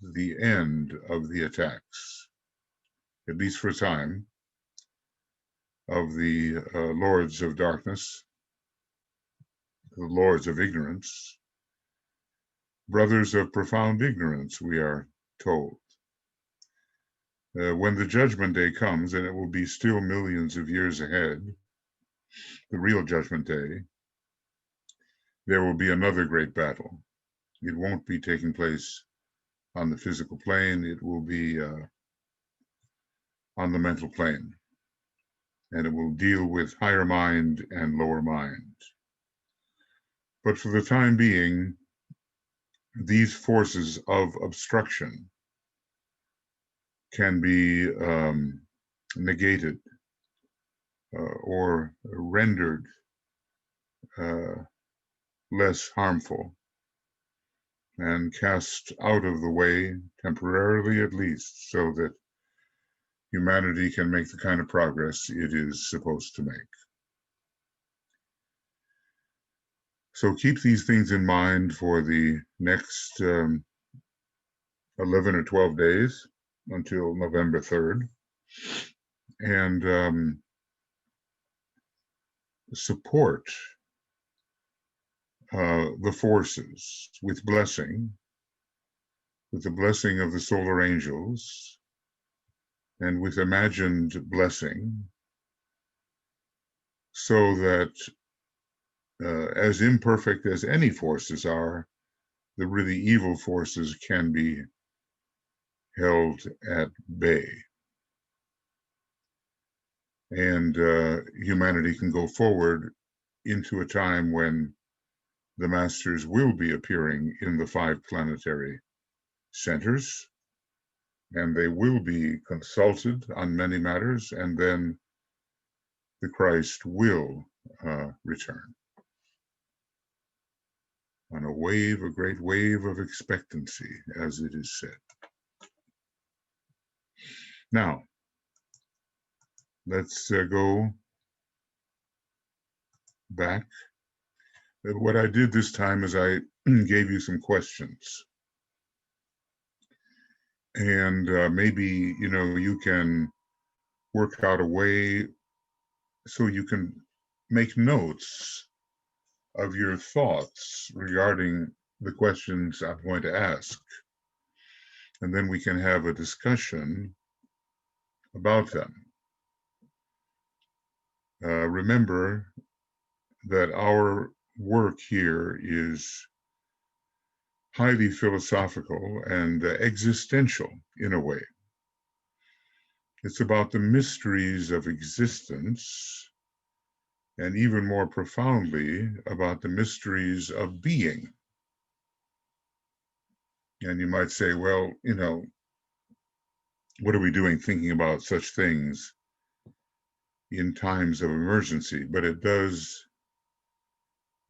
the end of the attacks, at least for a time, of the lords of darkness, the lords of ignorance, brothers of profound ignorance, we are told. When the judgment day comes, and it will be still millions of years ahead, the real judgment day, there will be another great battle. It won't be taking place on the physical plane, it will be on the mental plane, and it will deal with higher mind and lower mind. But for the time being, these forces of obstruction can be negated or rendered less harmful and cast out of the way, temporarily at least, so that humanity can make the kind of progress it is supposed to make. So keep these things in mind for the next 11 or 12 days until November 3rd. And support the forces with blessing, with the blessing of the solar angels, and with imagined blessing, so that as imperfect as any forces are, the really evil forces can be held at bay. And humanity can go forward into a time when the masters will be appearing in the 5 planetary centers, and they will be consulted on many matters, and then the Christ will return on a wave, a great wave of expectancy, as it is said. Now, let's go back. What I did this time is I gave you some questions. And maybe, you can work out a way so you can make notes of your thoughts regarding the questions I'm going to ask. And then we can have a discussion about them. Remember that our work here is highly philosophical and existential in a way. It's about the mysteries of existence, and even more profoundly, about the mysteries of being. And you might say, well, what are we doing thinking about such things in times of emergency? But it does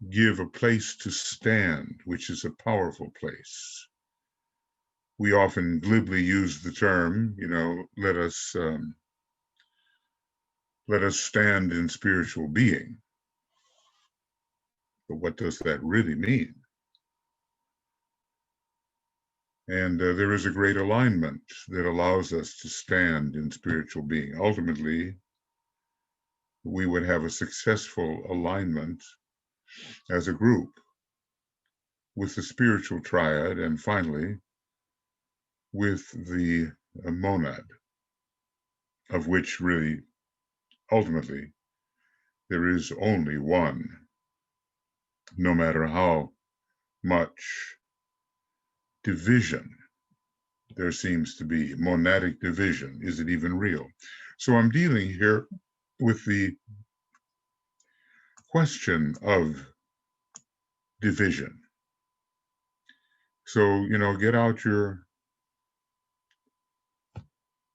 give a place to stand, which is a powerful place. We often glibly use the term, let us stand in spiritual being. But what does that really mean? And there is a great alignment that allows us to stand in spiritual being. Ultimately, we would have a successful alignment as a group with the spiritual triad, and finally, with the monad, of which really, ultimately, there is only one, no matter how much division there seems to be, monadic division. Is it even real? So I'm dealing here with the question of division. So, get out your,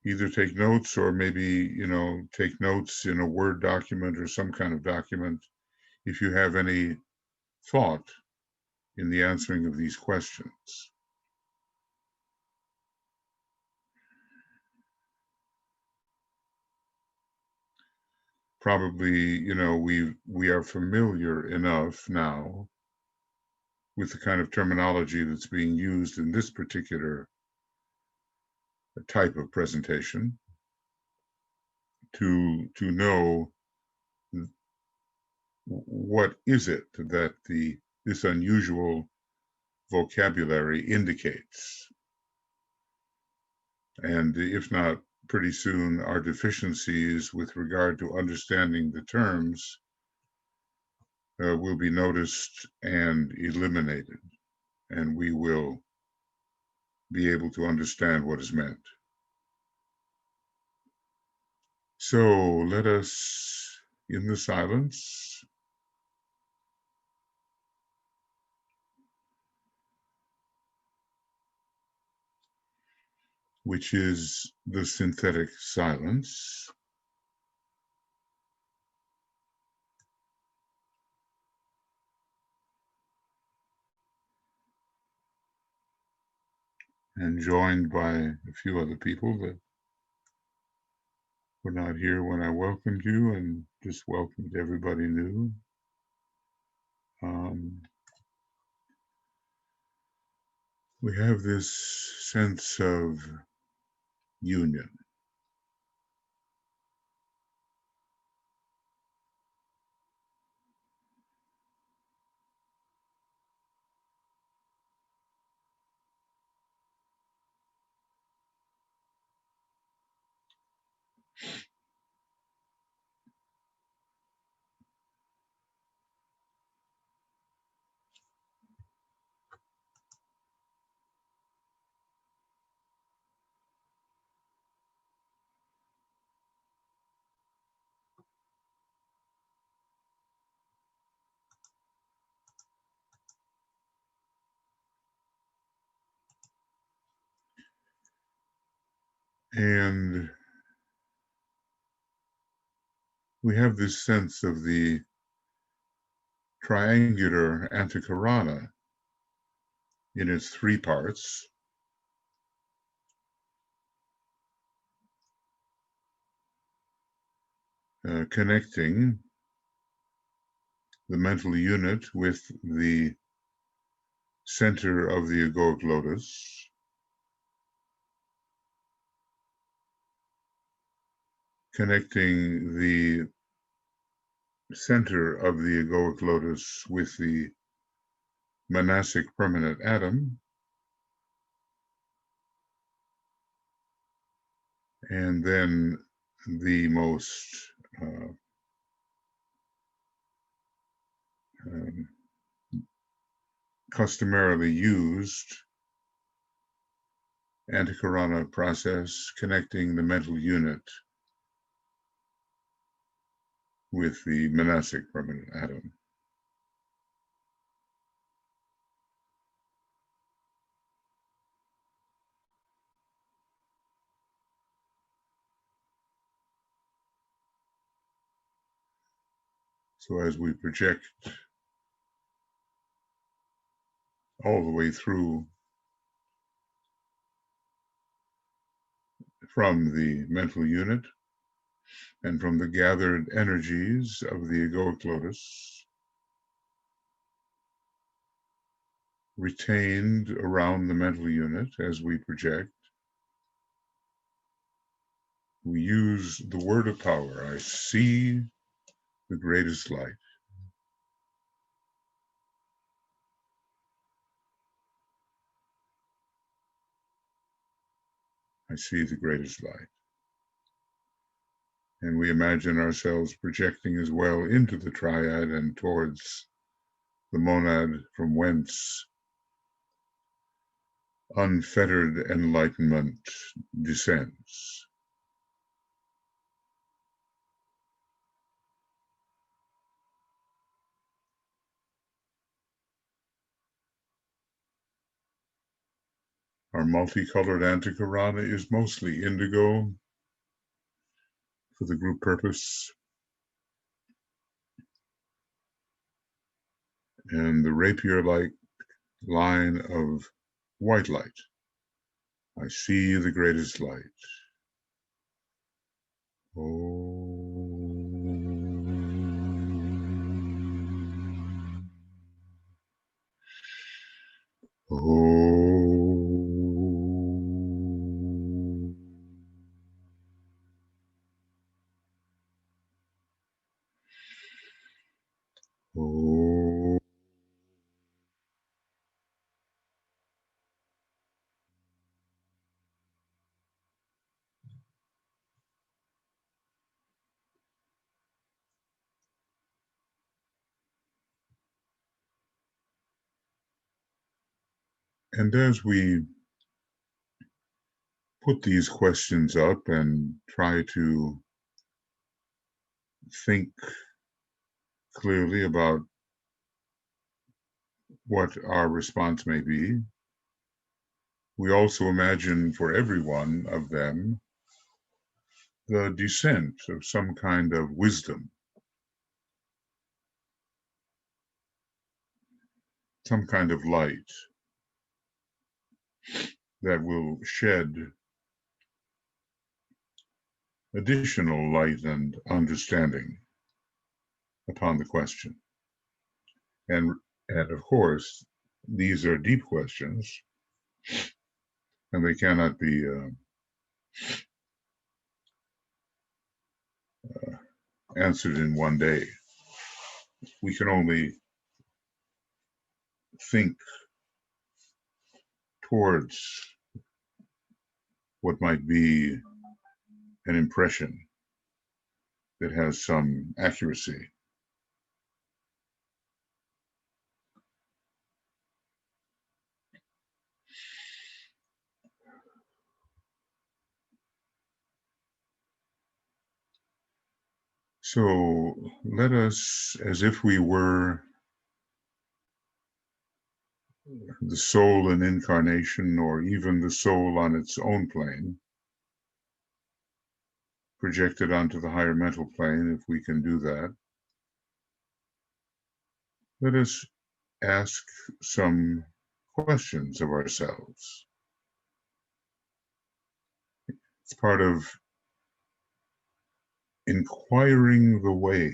either take notes or maybe, take notes in a Word document or some kind of document if you have any thought in the answering of these questions. Probably, we are familiar enough now with the kind of terminology that's being used in this particular type of presentation, to know what is it that this unusual vocabulary indicates. And if not, pretty soon our deficiencies with regard to understanding the terms will be noticed and eliminated, and we will be able to understand what is meant. So let us, in the silence, which is the synthetic silence, and joined by a few other people that were not here when I welcomed you, and just welcomed everybody new. We have this sense of union. And we have this sense of the triangular antikarana in its three parts, connecting the mental unit with the center of the egoic lotus, connecting the center of the egoic lotus with the monastic permanent atom, and then the most um, customarily used antikarana process, connecting the mental unit with the monastic permanent atom. So as we project all the way through from the mental unit and from the gathered energies of the egoic lotus, retained around the mental unit as we project, we use the word of power. I see the greatest light. I see the greatest light. And we imagine ourselves projecting as well into the triad and towards the monad from whence unfettered enlightenment descends. Our multicolored antikarana is mostly indigo for the group purpose, and the rapier-like line of white light. I see the greatest light. Oh. And as we put these questions up and try to think clearly about what our response may be, we also imagine for every one of them the descent of some kind of wisdom, some kind of light that will shed additional light and understanding upon the question. And of course, these are deep questions, and they cannot be answered in one day. We can only think towards what might be an impression that has some accuracy. So let us, as if we were the soul in incarnation, or even the soul on its own plane, projected onto the higher mental plane, if we can do that, let us ask some questions of ourselves. It's part of inquiring the way,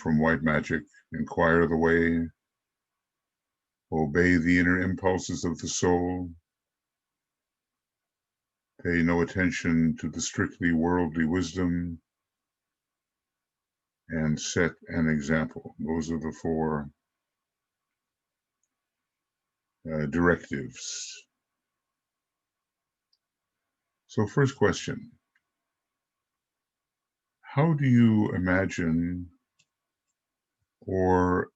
from white magic. Inquire the way, obey the inner impulses of the soul, pay no attention to the strictly worldly wisdom, and set an example. Those are the four directives. So first question, how do you imagine or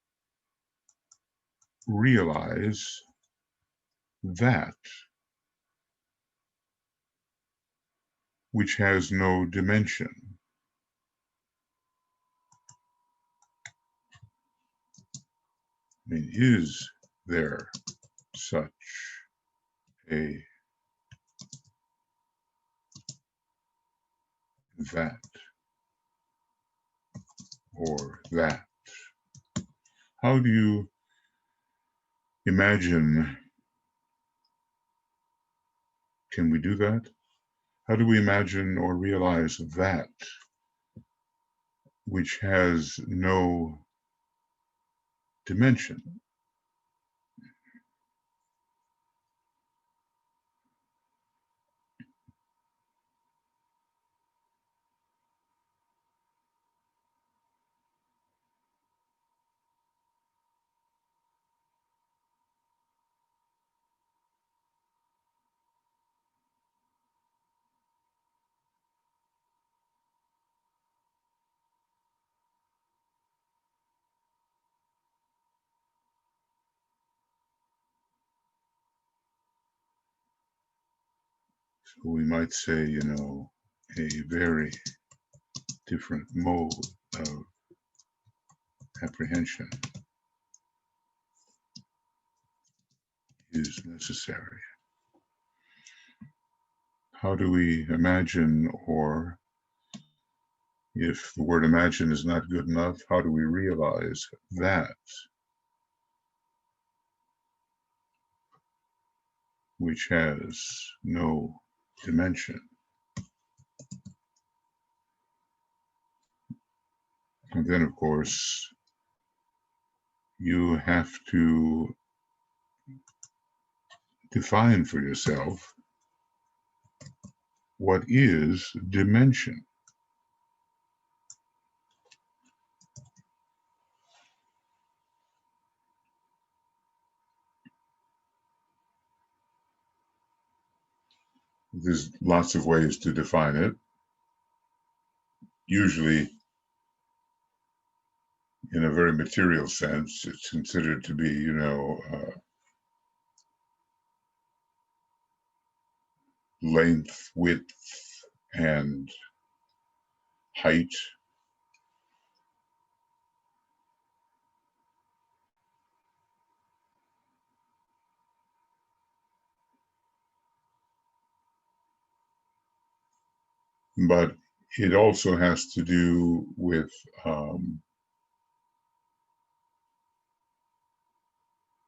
realize that which has no dimension? I mean, is there such a that or that? How do you imagine? Can we do that? How do we imagine or realize that which has no dimension? So we might say, a very different mode of apprehension is necessary. How do we imagine, or if the word imagine is not good enough, how do we realize that which has no dimension? And then, of course, you have to define for yourself what is dimension. There's lots of ways to define it. Usually, in a very material sense, it's considered to be, length, width, and height. But it also has to do with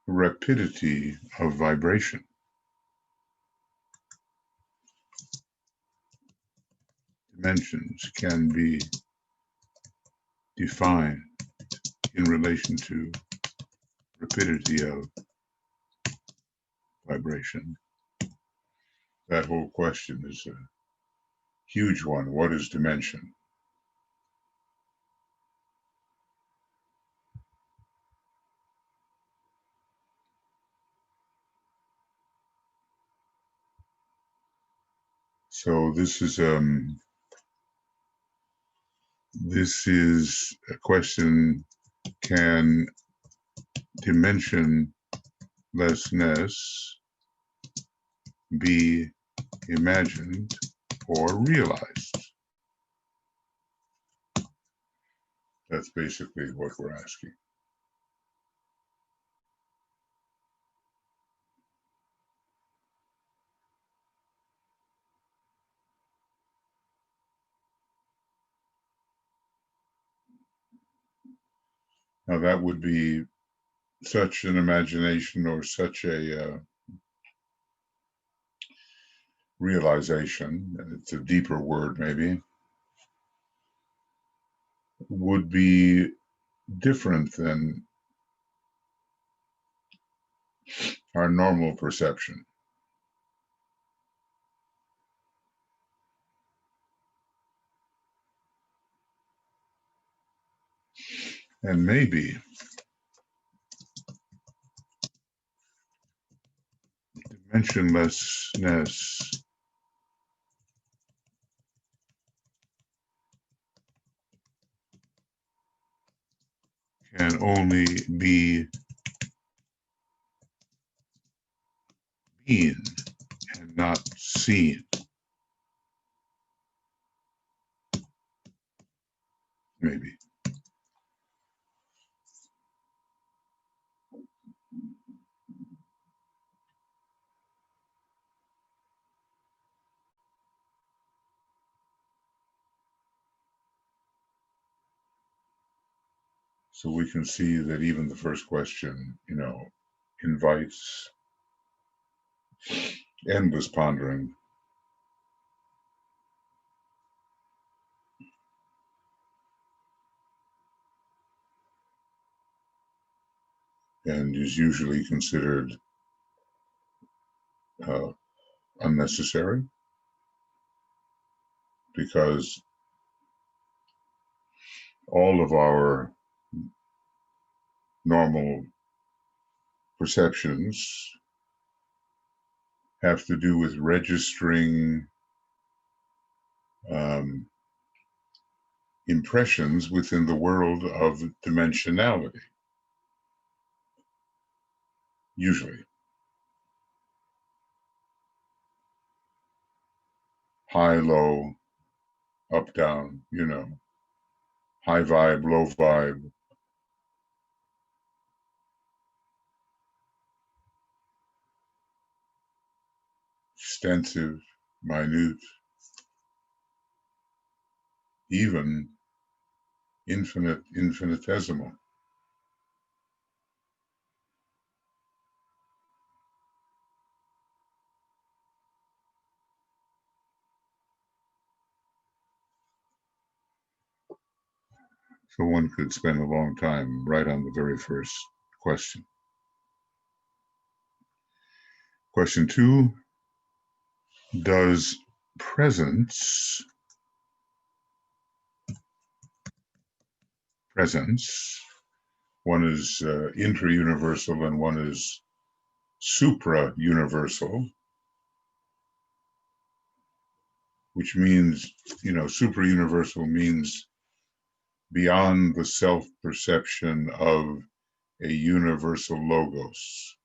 rapidity of vibration. Dimensions can be defined in relation to rapidity of vibration. That whole question is a huge one. What is dimension? So this is a question: can dimensionlessness be imagined or realized? That's basically what we're asking. Now that would be such an imagination or such a realization, it's a deeper word maybe, would be different than our normal perception. And maybe dimensionlessness can only be seen and not seen. Maybe. So we can see that even the first question, invites endless pondering. And is usually considered unnecessary, because all of our normal perceptions have to do with registering impressions within the world of dimensionality, usually. High, low, up, down, high vibe, low vibe. Extensive, minute, even infinitesimal. So one could spend a long time right on the very first question. Question 2, does presence, one is intra-universal and one is supra-universal, which means, supra-universal means beyond the self-perception of a universal logos.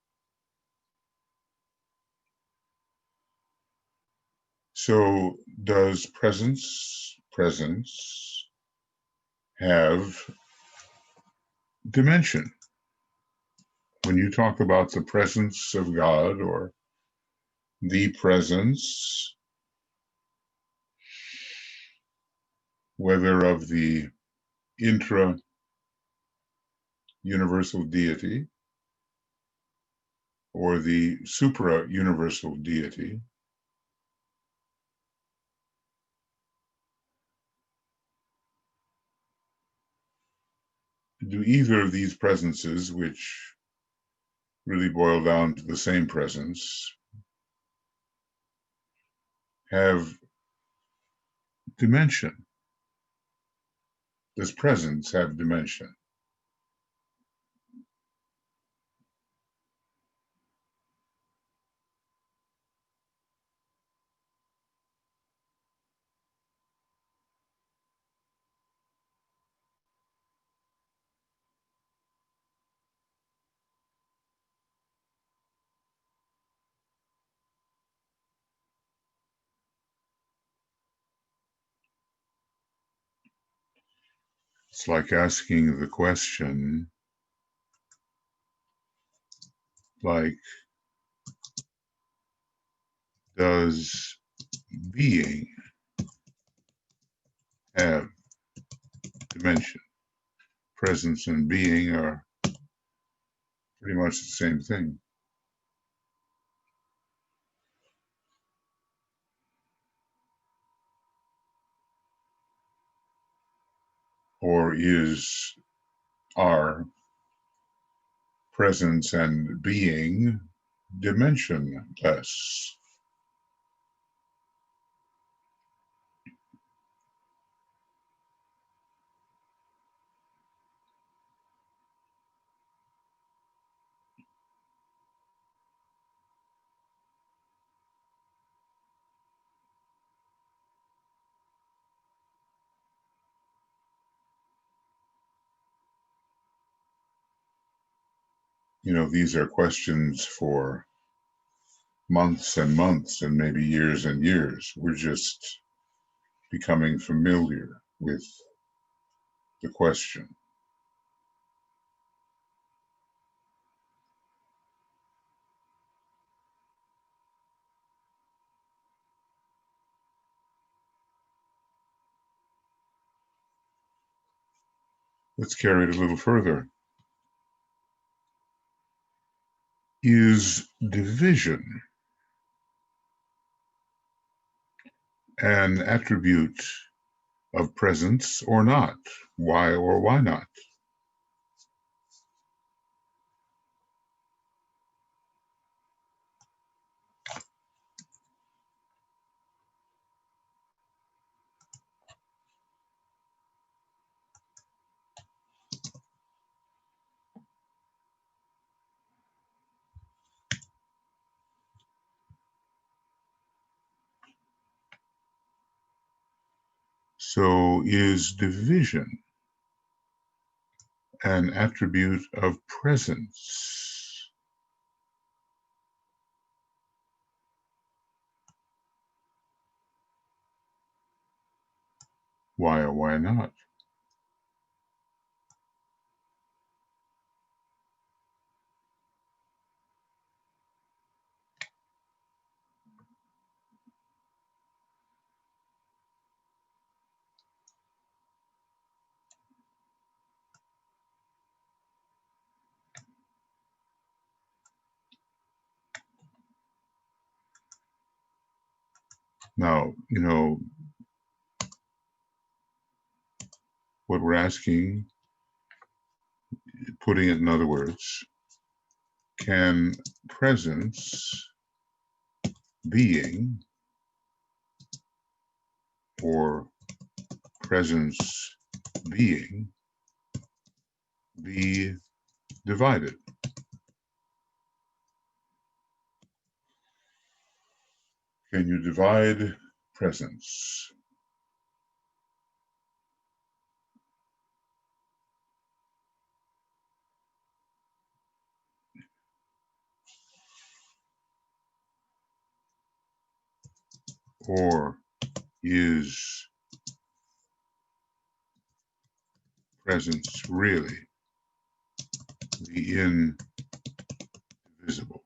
So does presence have dimension? When you talk about the presence of God or the presence, whether of the intra-universal deity or the supra-universal deity, do either of these presences, which really boil down to the same presence, have dimension? Does presence have dimension? It's like asking the question, like, does being have dimension? Presence and being are pretty much the same thing. Or is our presence and being dimensionless? You know, these are questions for months and months and maybe years and years. We're just becoming familiar with the question. Let's carry it a little further. Is division an attribute of presence or not? Why or why not? So is division an attribute of presence? Why or why not? Now, you know, what we're asking, putting it in other words, can presence, being, or presence being be divided? Can you divide presence? Or is presence really the indivisible?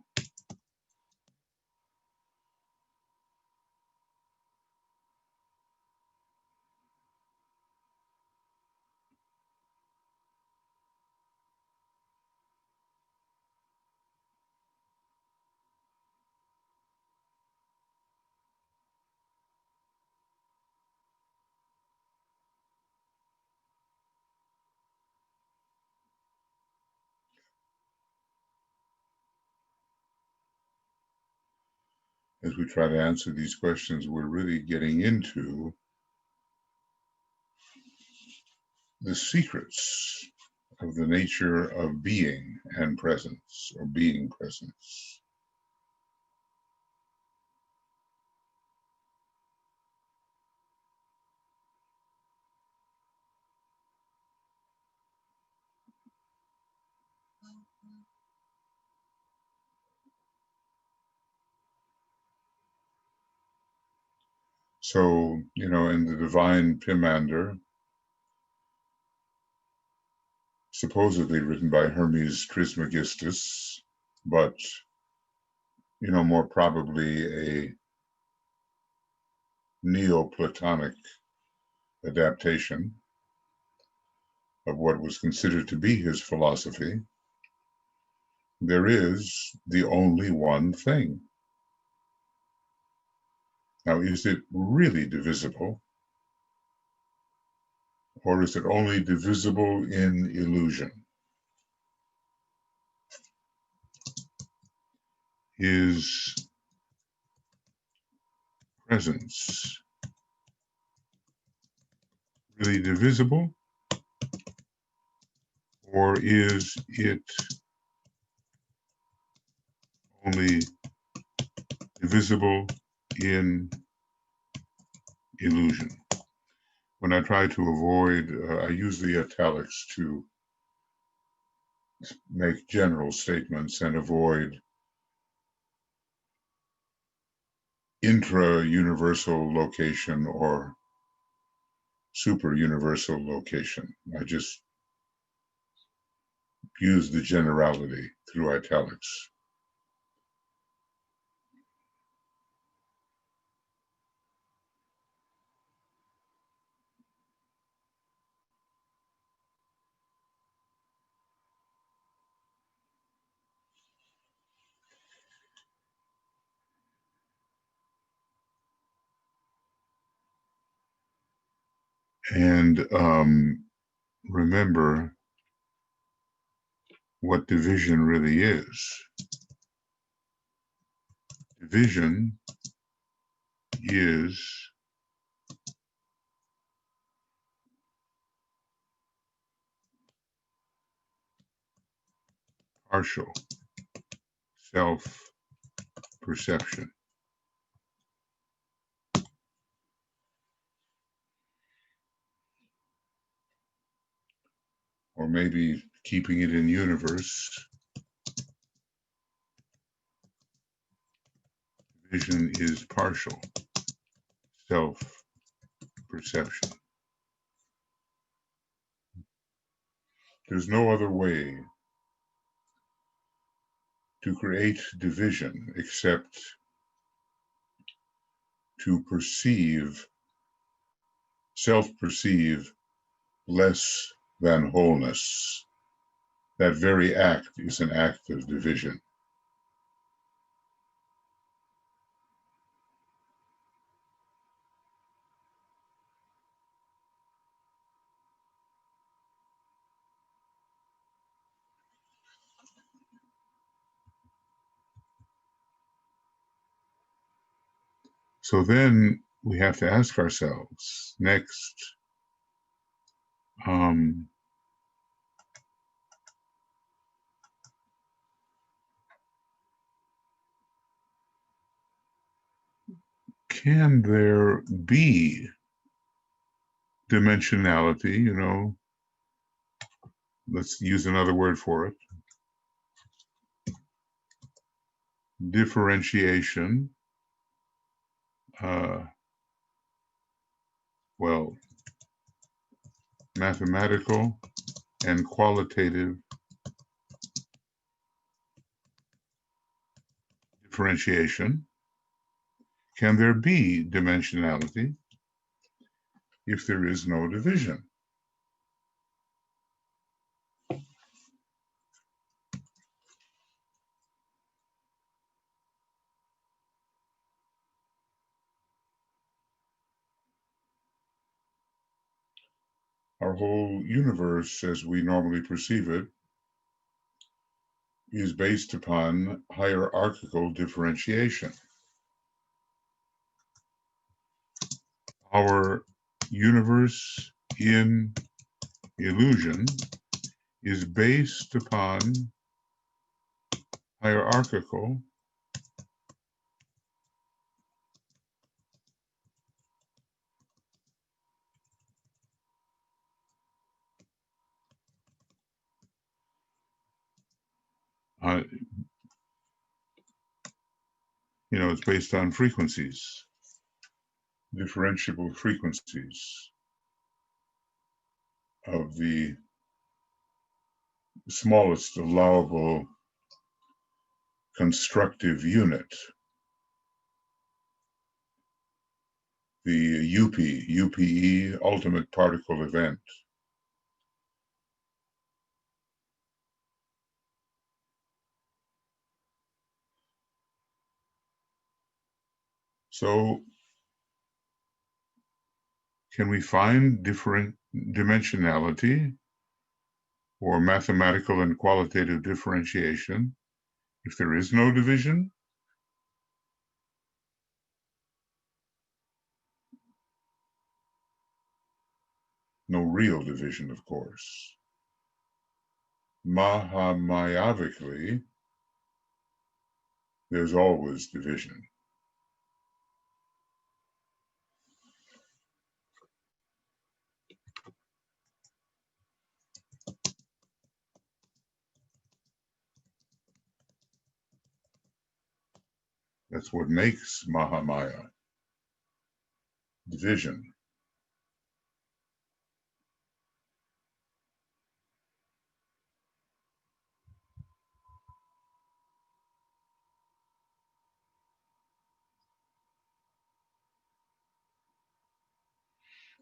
As we try to answer these questions, we're really getting into the secrets of the nature of being and presence, or being presence. So, in the divine Pimander, supposedly written by Hermes Trismegistus, but, more probably a Neoplatonic adaptation of what was considered to be his philosophy, there is the only one thing. Now, is it really divisible? Or is it only divisible in illusion? Is presence really divisible? Or is it only divisible in illusion? When I try to avoid, I use the italics to make general statements and avoid intra-universal location or super-universal location. I just use the generality through italics. And remember what division really is. Division is partial self-perception. Or maybe keeping it in universe, vision is partial self-perception. There's no other way to create division except to perceive, self-perceive less than wholeness. That very act is an act of division. So then we have to ask ourselves next, can there be dimensionality? Let's use another word for it. Differentiation, well, mathematical and qualitative differentiation, can there be dimensionality if there is no division? Our whole universe, as we normally perceive it, is based upon hierarchical differentiation. Our universe in illusion is based upon hierarchical uh, it's based on frequencies, differentiable frequencies of the smallest allowable constructive unit, the UPE, ultimate particle event. So can we find different dimensionality or mathematical and qualitative differentiation if there is no division? No real division, of course. Mahamayavically, there's always division. That's what makes Mahamaya, division.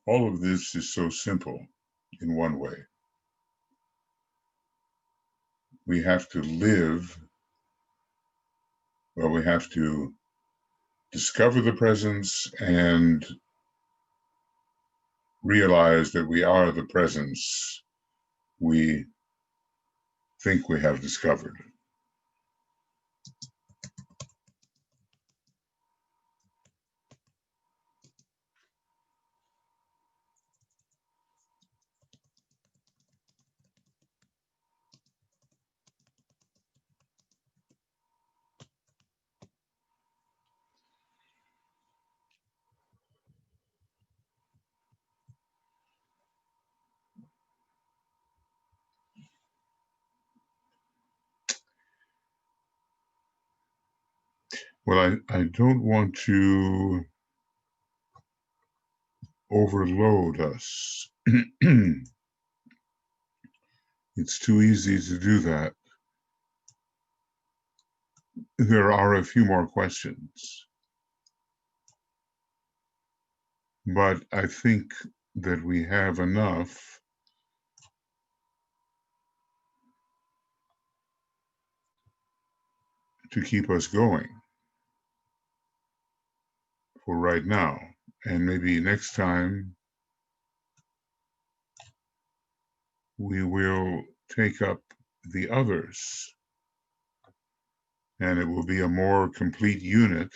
All of this is so simple in one way. We have to live, well, we have to discover the presence and realize that we are the presence we think we have discovered. Well, I don't want to overload us. It's too easy to do that. There are a few more questions, but I think that we have enough to keep us going for right now. And maybe next time we will take up the others, and it will be a more complete unit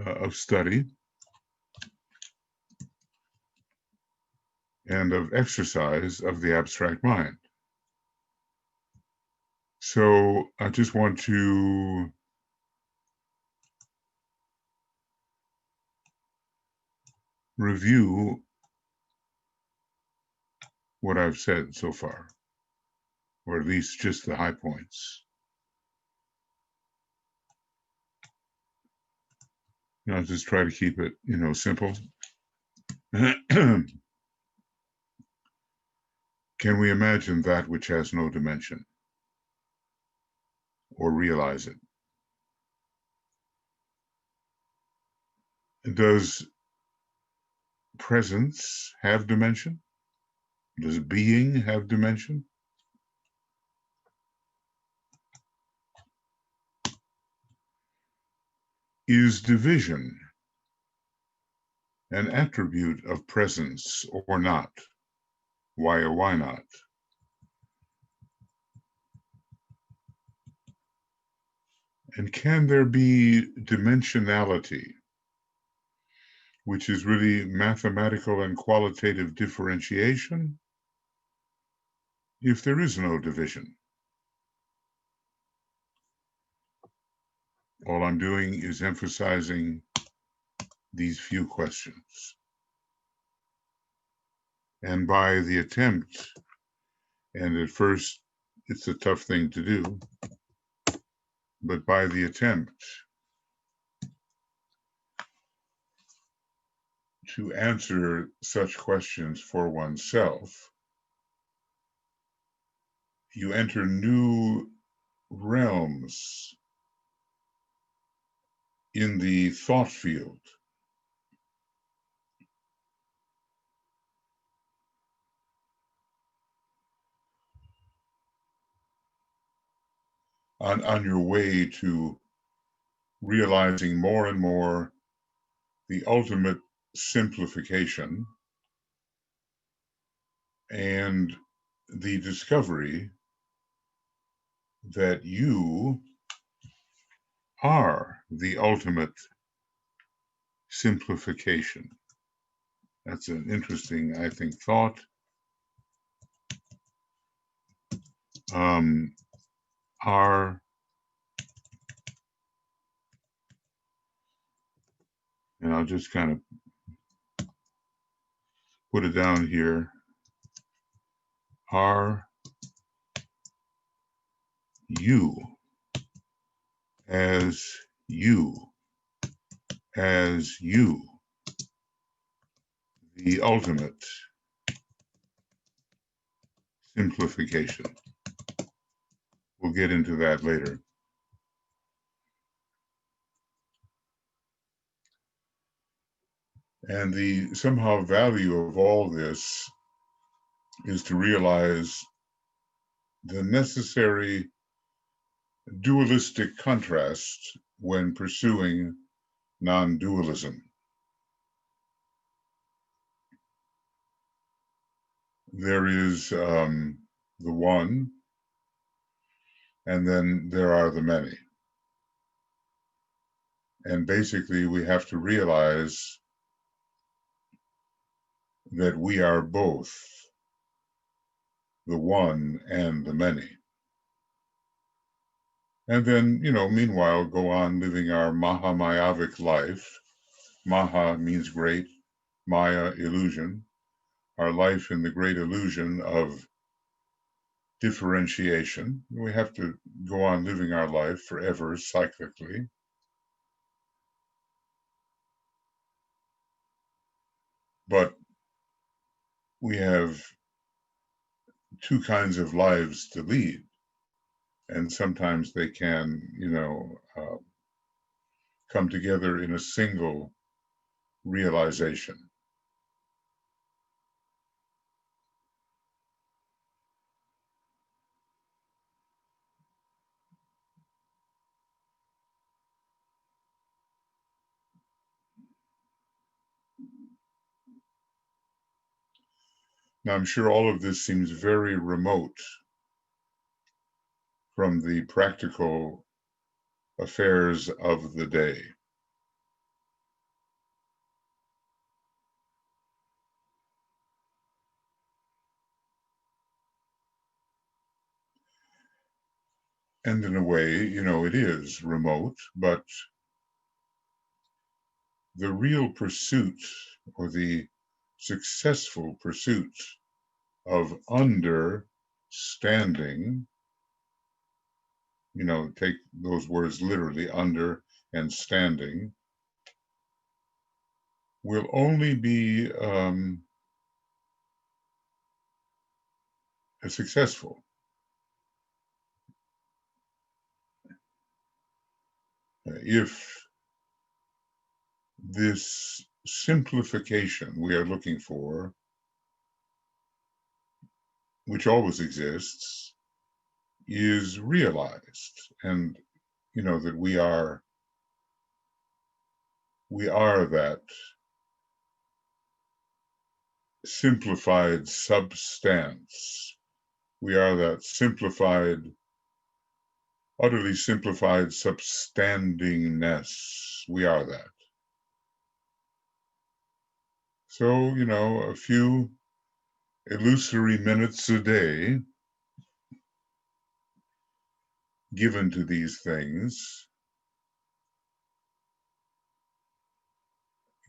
of study and of exercise of the abstract mind. So I just want to review what I've said so far, or at least just the high points. I'll just try to keep it, simple. Can we imagine that which has no dimension or realize it? Does presence have dimension? Does being have dimension? Is division an attribute of presence or not? Why or why not? And can there be dimensionality, which is really mathematical and qualitative differentiation, if there is no division? All I'm doing is emphasizing these few questions. And by the attempt, and at first it's a tough thing to do, but by the attempt to answer such questions for oneself, you enter new realms in the thought field. On your way to realizing more and more the ultimate simplification and the discovery that you are the ultimate simplification. That's an interesting, I think, thought. Are, and I'll just kind of put it down here, are you as you the ultimate simplification? We'll get into that later. And the somehow value of all this is to realize the necessary dualistic contrast when pursuing non-dualism. There is the one, and then there are the many. And basically, we have to realize that we are both the one and the many. And then, meanwhile, go on living our Mahamayavic life. Maha means great, Maya, illusion. Our life in the great illusion of differentiation. We have to go on living our life forever, cyclically. But we have two kinds of lives to lead. And sometimes they can, come together in a single realization. Now, I'm sure all of this seems very remote from the practical affairs of the day. And in a way, it is remote, but the real pursuit or the successful pursuit of understanding, take those words literally, under and standing, will only be successful if this simplification we are looking for, which always exists, is realized, and that we are that simplified substance. We are that utterly simplified substandingness. We are that. So, a few illusory minutes a day given to these things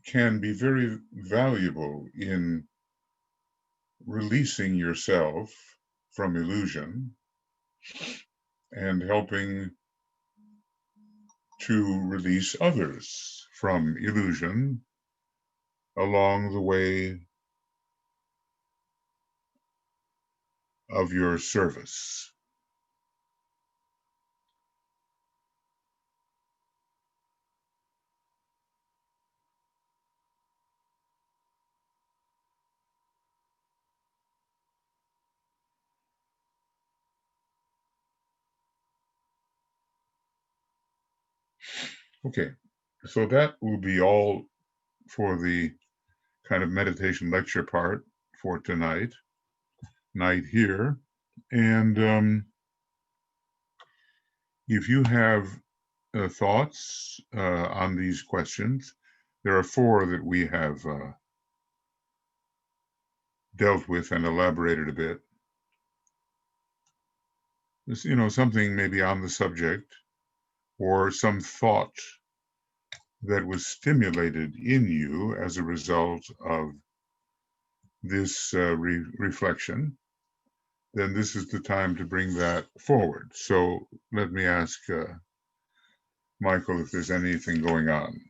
can be very valuable in releasing yourself from illusion and helping to release others from illusion along the way of your service. Okay, so that will be all for the kind of meditation lecture part for tonight, night here. And if you have thoughts on these questions, there are four that we have dealt with and elaborated a bit. This, something maybe on the subject or some thought that was stimulated in you as a result of this reflection, then this is the time to bring that forward. So let me ask Michael if there's anything going on.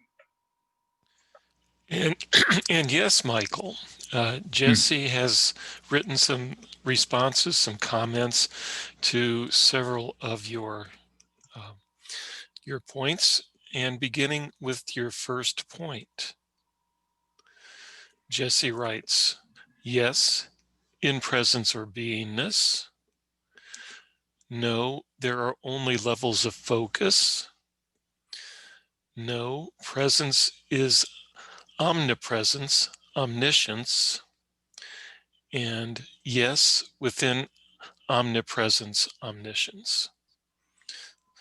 And yes, Michael, Jesse has written some responses, some comments to several of your points, and beginning with your first point. Jesse writes, yes, in presence or beingness. No, there are only levels of focus. No, presence is omnipresence, omniscience. And yes, within omnipresence, omniscience.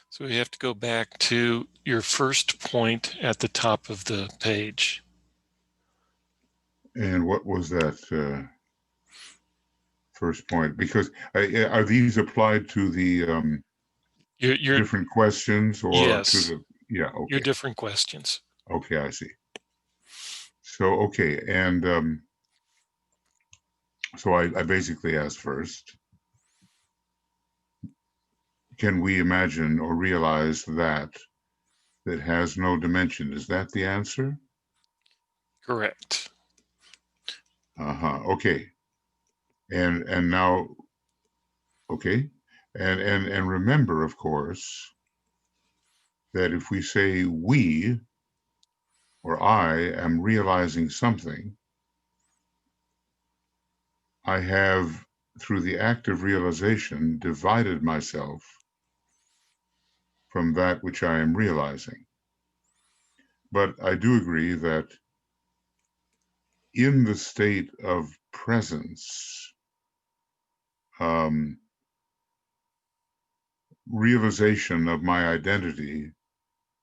So we have to go back to your first point at the top of the page. And what was that first point? Because are these applied to the Your different questions or to yes, the, yeah, your okay. different questions. Okay, I see. So, okay, and so I basically asked first, can we imagine or realize that has no dimension? Is that the answer? Correct. Okay. And now, okay. And remember, of course, that if we say we or I am realizing something, I have, through the act of realization, divided myself from that which I am realizing. But I do agree that in the state of presence, realization of my identity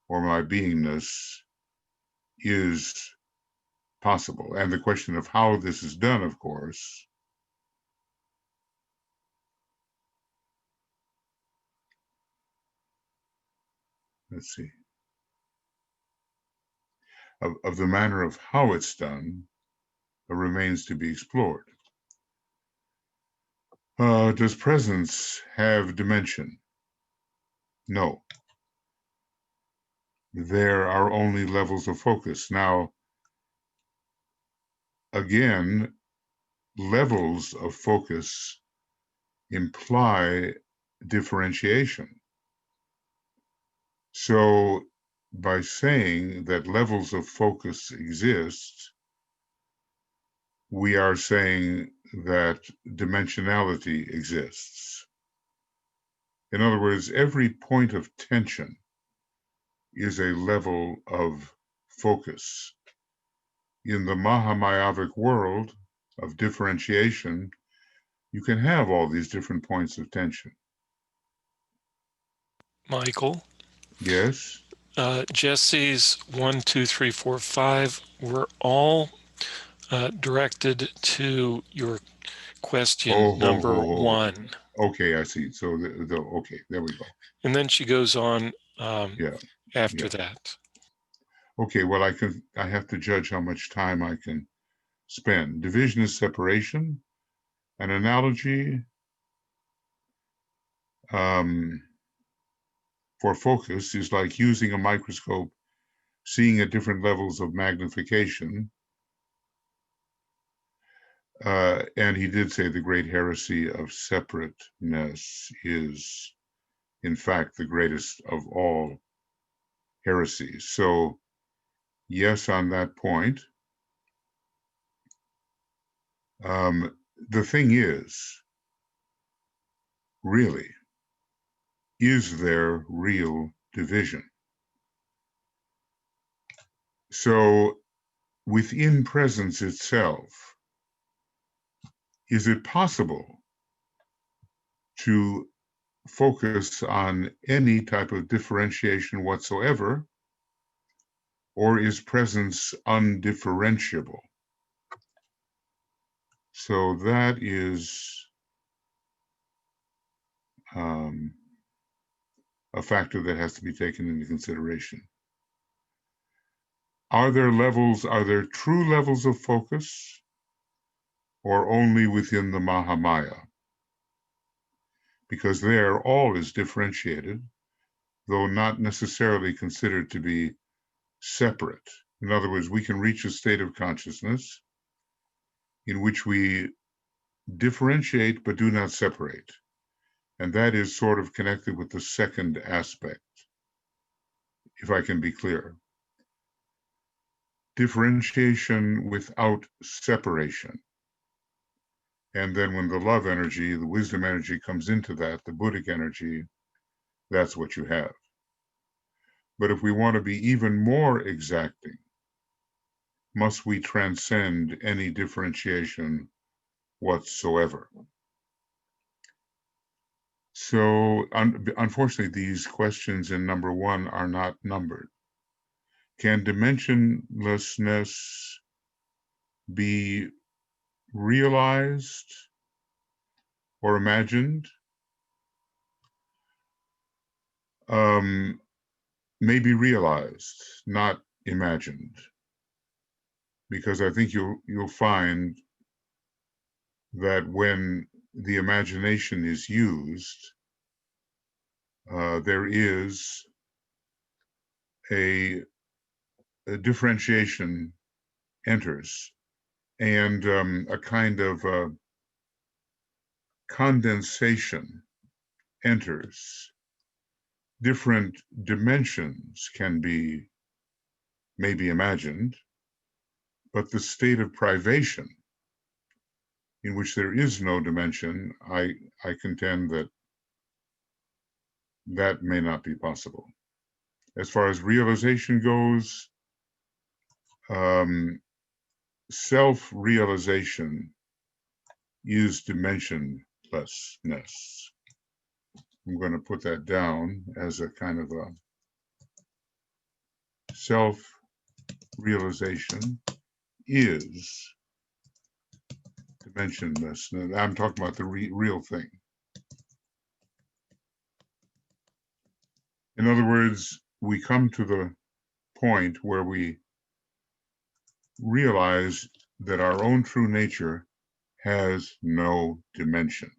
or my beingness is possible. And the question of how this is done, of course, let's see, of the manner of how it's done remains to be explored. Does presence have dimension? No. There are only levels of focus. Now, again, levels of focus imply differentiation. So by saying that levels of focus exist, we are saying that dimensionality exists. In other words, every point of tension is a level of focus. In the Mahamayavic world of differentiation, you can have all these different points of tension. Michael, Yes? Jesse's 1, 2, 3, 4, 5 were all directed to your question Oh, ho, number ho, ho. 1. Okay, I see. So, okay, there we go. And then she goes on Yeah, after yeah. that. Okay, well, I have to judge how much time I can spend. Division is separation. An analogy for focus is like using a microscope, seeing at different levels of magnification. And he did say the great heresy of separateness is, in fact, the greatest of all heresies. So, yes, on that point. The thing is, really, is there real division? So, within presence itself, is it possible to focus on any type of differentiation whatsoever, or is presence undifferentiable? So that is a factor that has to be taken into consideration. Are there true levels of focus, or only within the Mahamaya? Because there all is differentiated, though not necessarily considered to be separate. In other words, we can reach a state of consciousness in which we differentiate but do not separate. And that is sort of connected with the second aspect, if I can be clear. Differentiation without separation. And then when the love energy, the wisdom energy comes into that, the Buddhic energy, that's what you have. But if we want to be even more exacting, must we transcend any differentiation whatsoever? So, unfortunately, these questions in number 1 are not numbered. Can dimensionlessness be realized or imagined? Maybe realized, not imagined, because I think you'll find that when the imagination is used, there is a differentiation enters, and a kind of condensation enters. Different dimensions can be maybe imagined, but the state of privation in which there is no dimension, I contend that that may not be possible. As far as realization goes, self-realization is dimensionlessness. I'm going to put that down as a kind of a self-realization is dimensionless. I'm talking about the real thing. In other words, we come to the point where we realize that our own true nature has no dimension.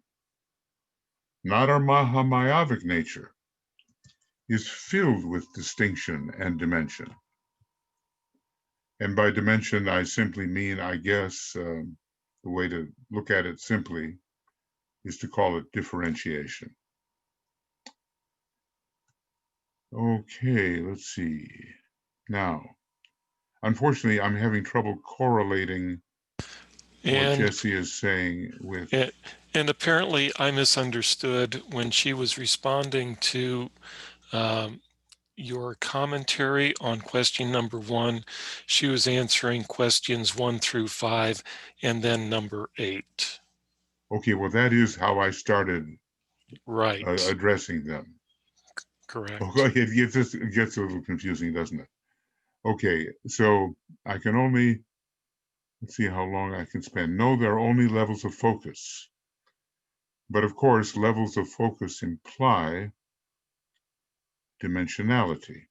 Not our Mahamayavic nature is filled with distinction and dimension. And by dimension, I simply mean, I guess, the way to look at it simply is to call it differentiation. Okay, let's see. Now, unfortunately, I'm having trouble correlating what And Jesse is saying with. and apparently I misunderstood when she was responding to your commentary on question number 1. She was answering questions 1 through 5 and then number 8. Okay, well, that is how I started Right. addressing them. Correct. Okay, it gets a little confusing, doesn't it? Okay, so I can only, let's see how long I can spend. No, there are only levels of focus. But of course, levels of focus imply dimensionality.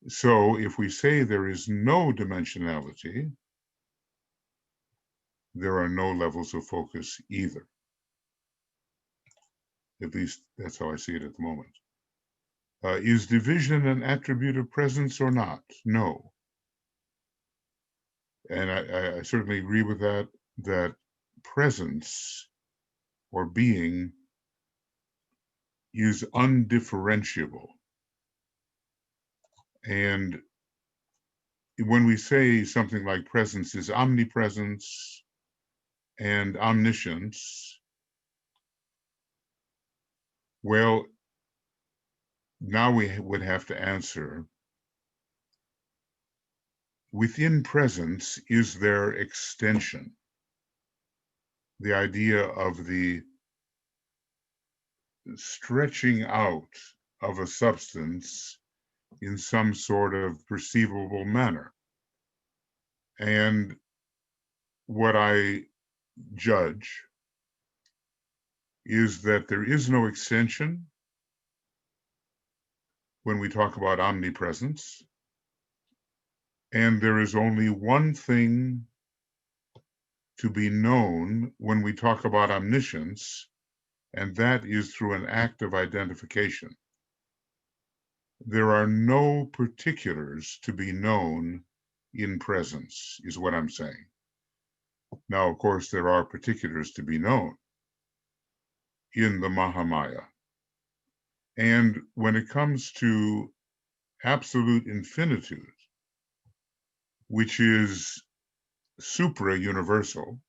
So if we say there is no dimensionality, there are no levels of focus either. At least that's how I see it at the moment. Is division an attribute of presence or not? No. And I certainly agree with that, that presence or being is undifferentiable. And when we say something like presence is omnipresence and omniscience, well, now we would have to answer, within presence, is there extension? The idea of the stretching out of a substance in some sort of perceivable manner. And what I judge is that there is no extension when we talk about omnipresence, and there is only one thing to be known when we talk about omniscience, and that is through an act of identification. There are no particulars to be known in presence, is what I'm saying. Now, of course, there are particulars to be known in the Mahamaya. And when it comes to absolute infinitude, which is supra-universal,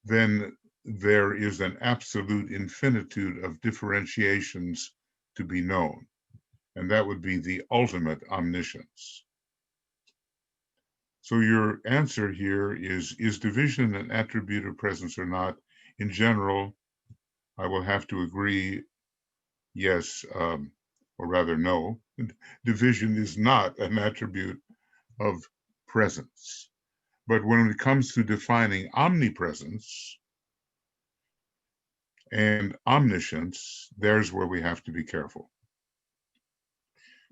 then there is an absolute infinitude of differentiations to be known. And that would be the ultimate omniscience. So your answer here is division an attribute of presence or not? In general, I will have to agree, yes, or rather no. Division is not an attribute of presence. But when it comes to defining omnipresence and omniscience, there's where we have to be careful.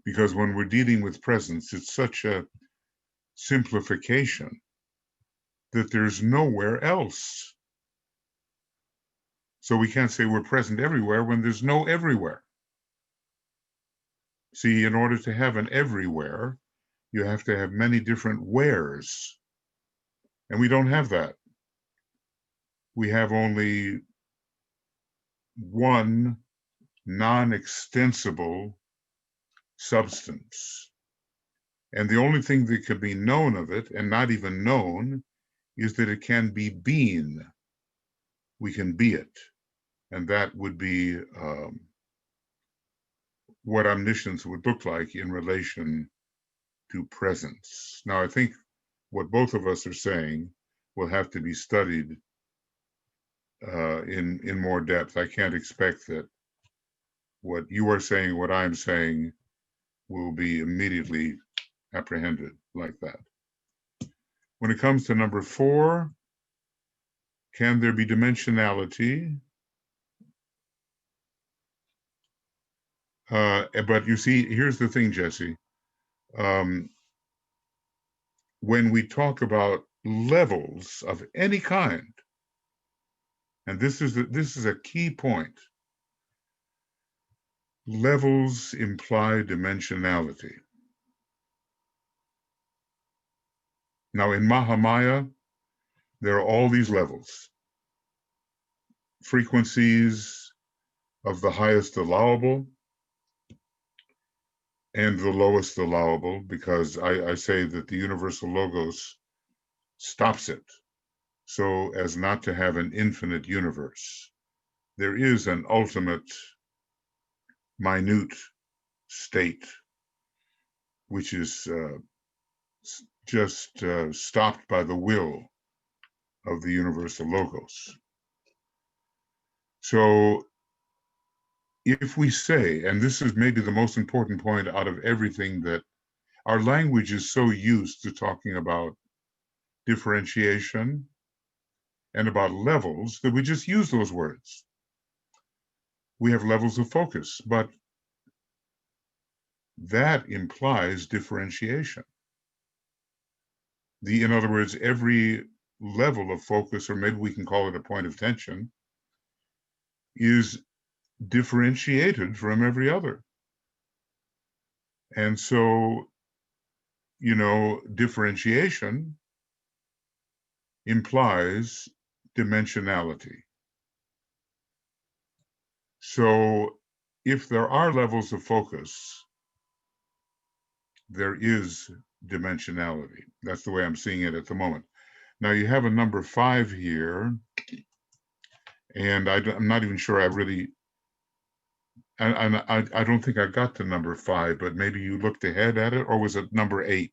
Because when we're dealing with presence, it's such a simplification that there's nowhere else. So we can't say we're present everywhere when there's no everywhere. See, in order to have an everywhere, you have to have many different wheres. And we don't have that. We have only one non-extensible substance. And the only thing that could be known of it, and not even known, is that it can be been. We can be it. And that would be what omniscience would look like in relation to presence. Now, I think what both of us are saying will have to be studied in more depth. I can't expect that what you are saying, what I'm saying, will be immediately apprehended like that. When it comes to number 4, can there be dimensionality? But you see, here's the thing, Jesse. When we talk about levels of any kind, and this is a key point, levels imply dimensionality. Now in Mahamaya, there are all these levels, frequencies of the highest allowable and the lowest allowable, because I say that the universal logos stops it so as not to have an infinite universe. There is an ultimate minute state, which is just stopped by the will of the universal logos. So if we say, and this is maybe the most important point out of everything, that our language is so used to talking about differentiation and about levels that we just use those words. We have levels of focus, but that implies differentiation. In other words, every level of focus, or maybe we can call it a point of tension, is differentiated from every other. And so, differentiation implies dimensionality. So if there are levels of focus, there is dimensionality. That's the way I'm seeing it at the moment. Now you have a number 5 here, and I'm not even sure I really, I don't think I got to number 5, but maybe you looked ahead at it, or was it number 8?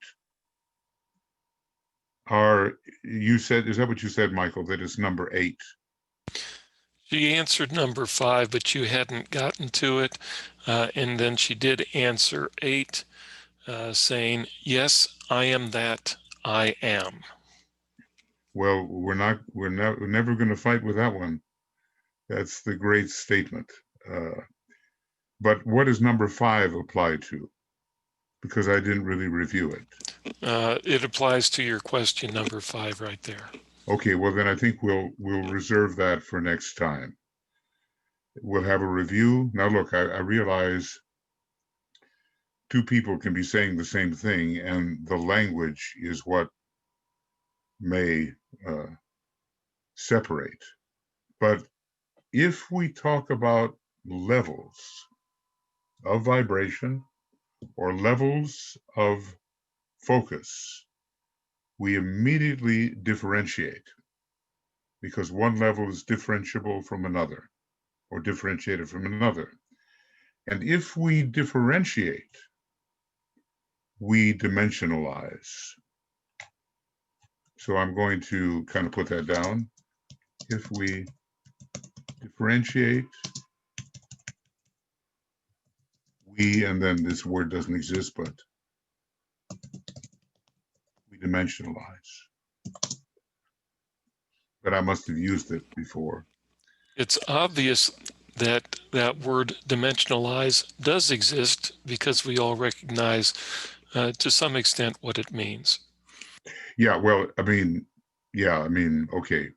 You said, is that what you said, Michael, that it's number 8? She answered number 5, but you hadn't gotten to it. And then she did answer 8, saying, yes, I am that I am. Well, we're never going to fight with that one. That's the great statement. But what does number 5 apply to? Because I didn't really review it. It applies to your question number 5 right there. Okay, well then I think we'll reserve that for next time. We'll have a review. Now look, I realize two people can be saying the same thing, and the language is what may separate. But if we talk about levels of vibration or levels of focus, we immediately differentiate, because one level is differentiable from another, or differentiated from another. And if we differentiate, we dimensionalize. So I'm going to kind of put that down. If we differentiate, and then this word doesn't exist, but we dimensionalize. But I must have used it before. It's obvious that that word dimensionalize does exist, because we all recognize to some extent what it means. Yeah, well, okay,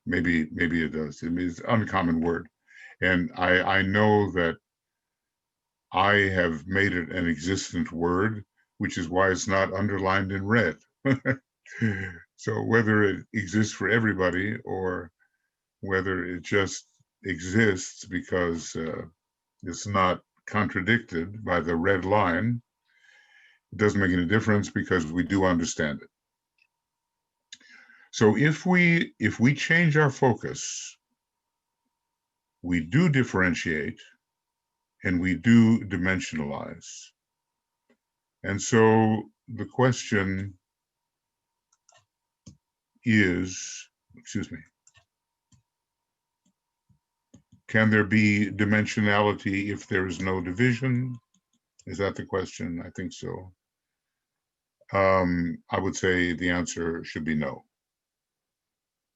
maybe it does. It means an uncommon word. And I know that I have made it an existent word, which is why it's not underlined in red. So whether it exists for everybody or whether it just exists because it's not contradicted by the red line, it doesn't make any difference, because we do understand it. So if we change our focus, we do differentiate and we do dimensionalize. And so the question is, can there be dimensionality if there is no division? Is that the question? I think so. I would say the answer should be no.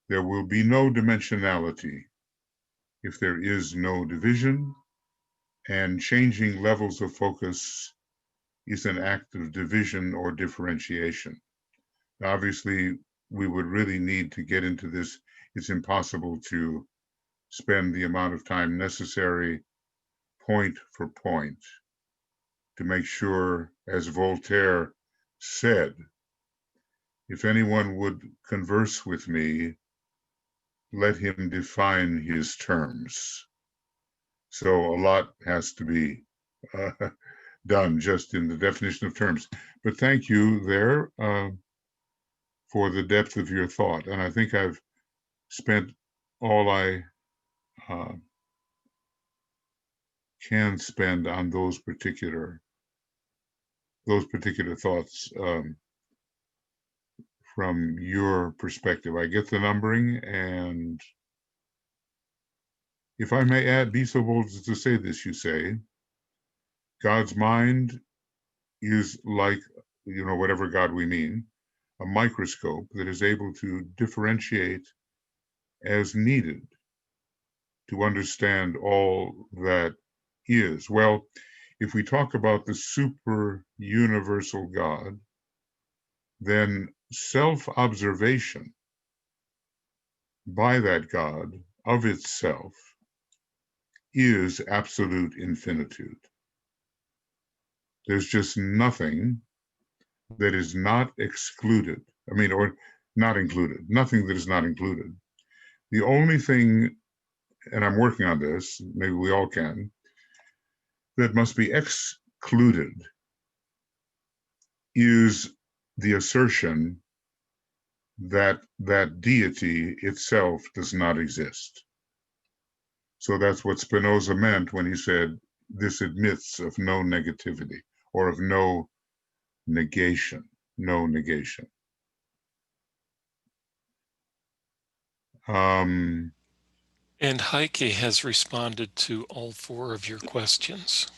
There will be no dimensionality if there is no division, and changing levels of focus is an act of division or differentiation. Obviously, we would really need to get into this. It's impossible to spend the amount of time necessary point for point to make sure, as Voltaire said, if anyone would converse with me, let him define his terms. So a lot has to be done just in the definition of terms. But thank you there for the depth of your thought. And I think I've spent all I uh, can spend on those particular thoughts from your perspective. I get the numbering, and if I may add, be so bold as to say this, you say, God's mind is like, whatever God we mean, a microscope that is able to differentiate as needed to understand all that is. Well, if we talk about the super universal God, then self-observation by that God of itself is absolute infinitude. There's just nothing that is not excluded. Or not included, nothing that is not included. The only thing, and I'm working on this, maybe we all can, that must be excluded is the assertion that that deity itself does not exist. So that's what Spinoza meant when he said, this admits of no negativity, or of no negation, no negation. And Heike has responded to all 4 of your questions.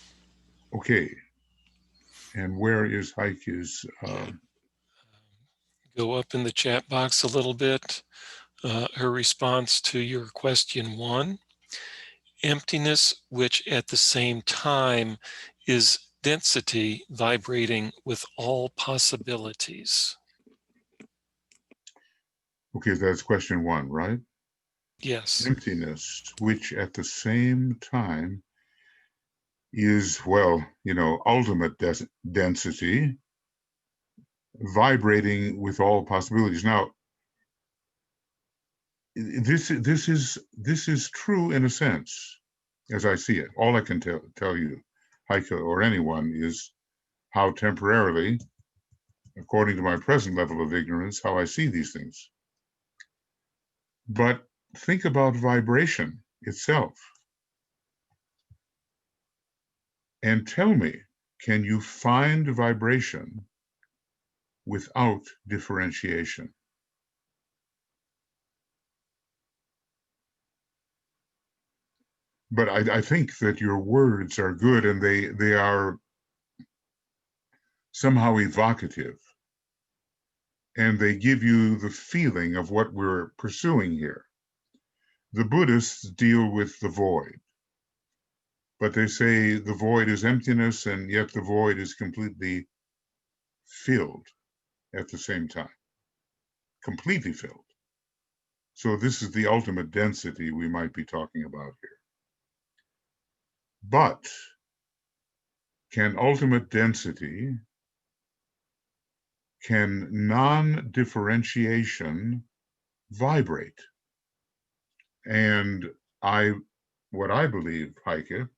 Okay. And where is Heike's? Go up in the chat box a little bit. Her response to your question 1, emptiness, which at the same time is density vibrating with all possibilities. Okay, that's question 1, right? Yes. Emptiness, which at the same time is, ultimate density, vibrating with all possibilities. Now, this is true in a sense, as I see it. All I can tell you, Heike, or anyone, is how temporarily, according to my present level of ignorance, how I see these things. But think about vibration itself. And tell me, can you find vibration without differentiation? But I think that your words are good, and they are somehow evocative, and they give you the feeling of what we're pursuing here. The Buddhists deal with the void, but they say the void is emptiness, and yet the void is completely filled at the same time, completely filled. So this is the ultimate density we might be talking about here. But can ultimate density, can non-differentiation vibrate? And what I believe, Heike,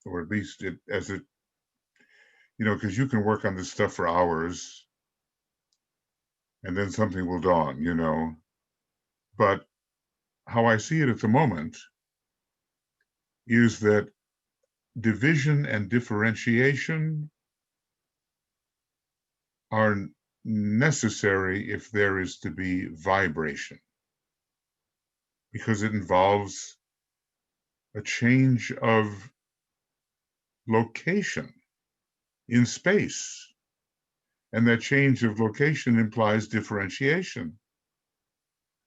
or at least because you can work on this stuff for hours and then something will dawn, But how I see it at the moment is that division and differentiation are necessary if there is to be vibration, because it involves a change of location in space. And that change of location implies differentiation.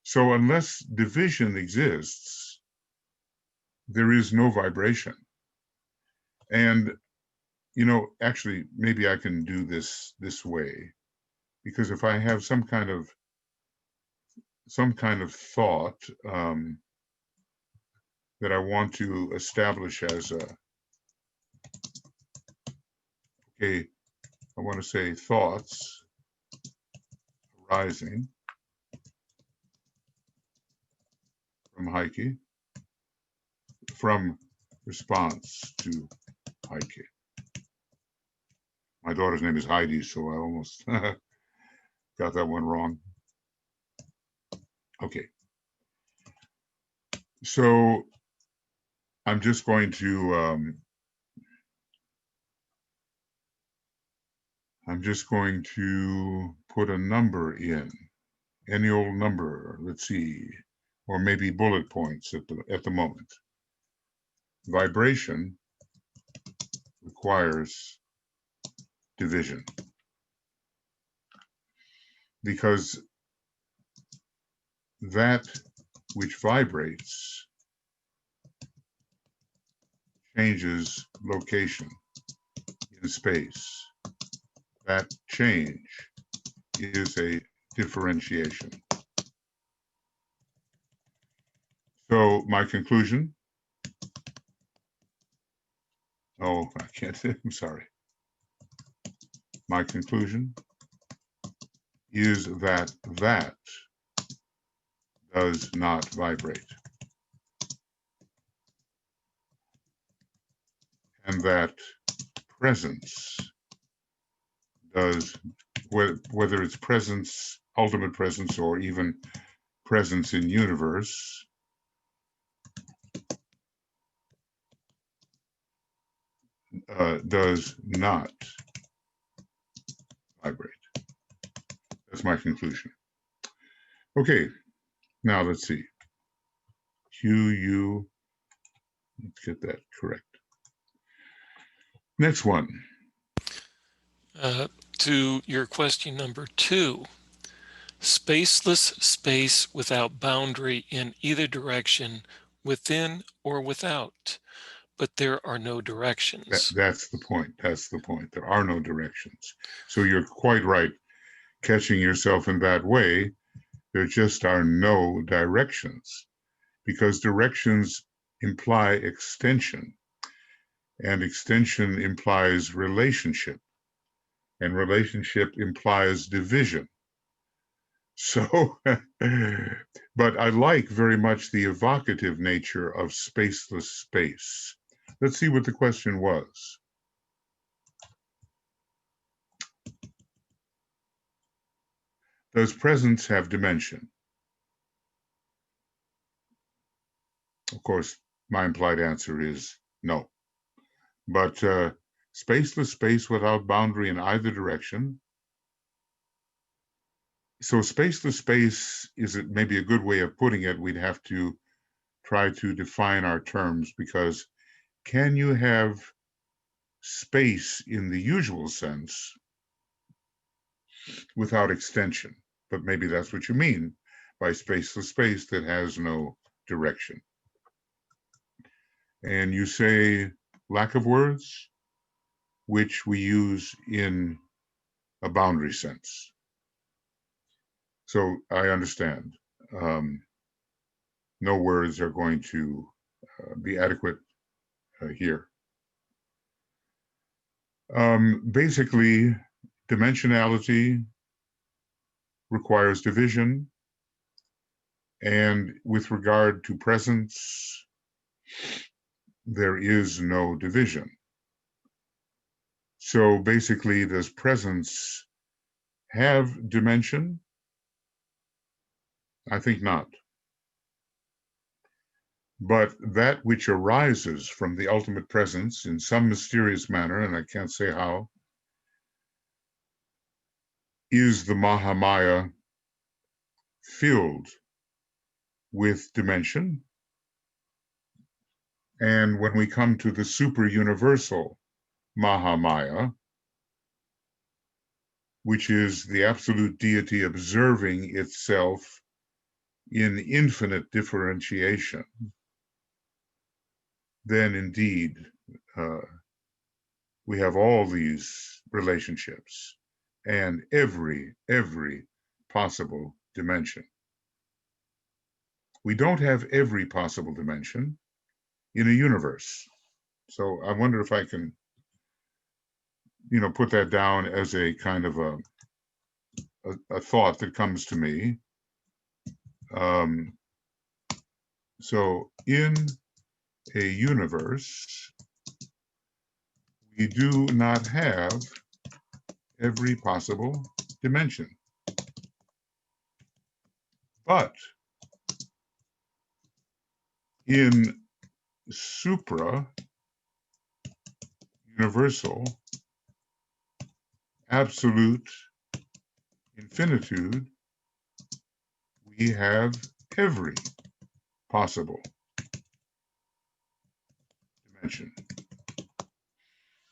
So unless division exists, there is no vibration. And, actually, maybe I can do this way, because if I have some kind of thought that I want to establish as I want to say thoughts arising from Heike, from response to Heike. My daughter's name is Heidi, so I almost got that one wrong. Okay. So I'm just going to put a number in, any old number, let's see, or maybe bullet points at the moment. Vibration requires division, because that which vibrates changes location in space. That change is a differentiation. So my conclusion, oh, I can't, I'm sorry. My conclusion is that that does not vibrate, and that presence does, whether it's presence, ultimate presence, or even presence in universe, does not vibrate. That's my conclusion. Okay, now let's see. QU, let's get that correct. Next one. To your question number 2, spaceless space without boundary in either direction, within or without, but there are no directions. That's the point. That's the point. There are no directions. So you're quite right catching yourself in that way. There just are no directions, because directions imply extension, and extension implies relationship, and relationship implies division. So, but I like very much the evocative nature of spaceless space. Let's see what the question was. Does presence have dimension? Of course, my implied answer is no. But spaceless space without boundary in either direction. So spaceless space is maybe a good way of putting it. We'd have to try to define our terms, because can you have space in the usual sense without extension? But maybe that's what you mean by spaceless space that has no direction. And you say lack of words, which we use in a boundary sense. So I understand. No words are going to be adequate here. Basically, dimensionality requires division, and with regard to presence, there is no division. So basically, does presence have dimension? I think not. But that which arises from the ultimate presence in some mysterious manner, and I can't say how, is the Mahamaya filled with dimension. And when we come to the super universal Mahamaya, which is the absolute deity observing itself in infinite differentiation, then indeed we have all these relationships and every possible dimension. We don't have every possible dimension in a universe. So I wonder if I can, put that down as a kind of a thought that comes to me. So in a universe, we do not have every possible dimension. But in supra-universal absolute infinitude, we have every possible dimension.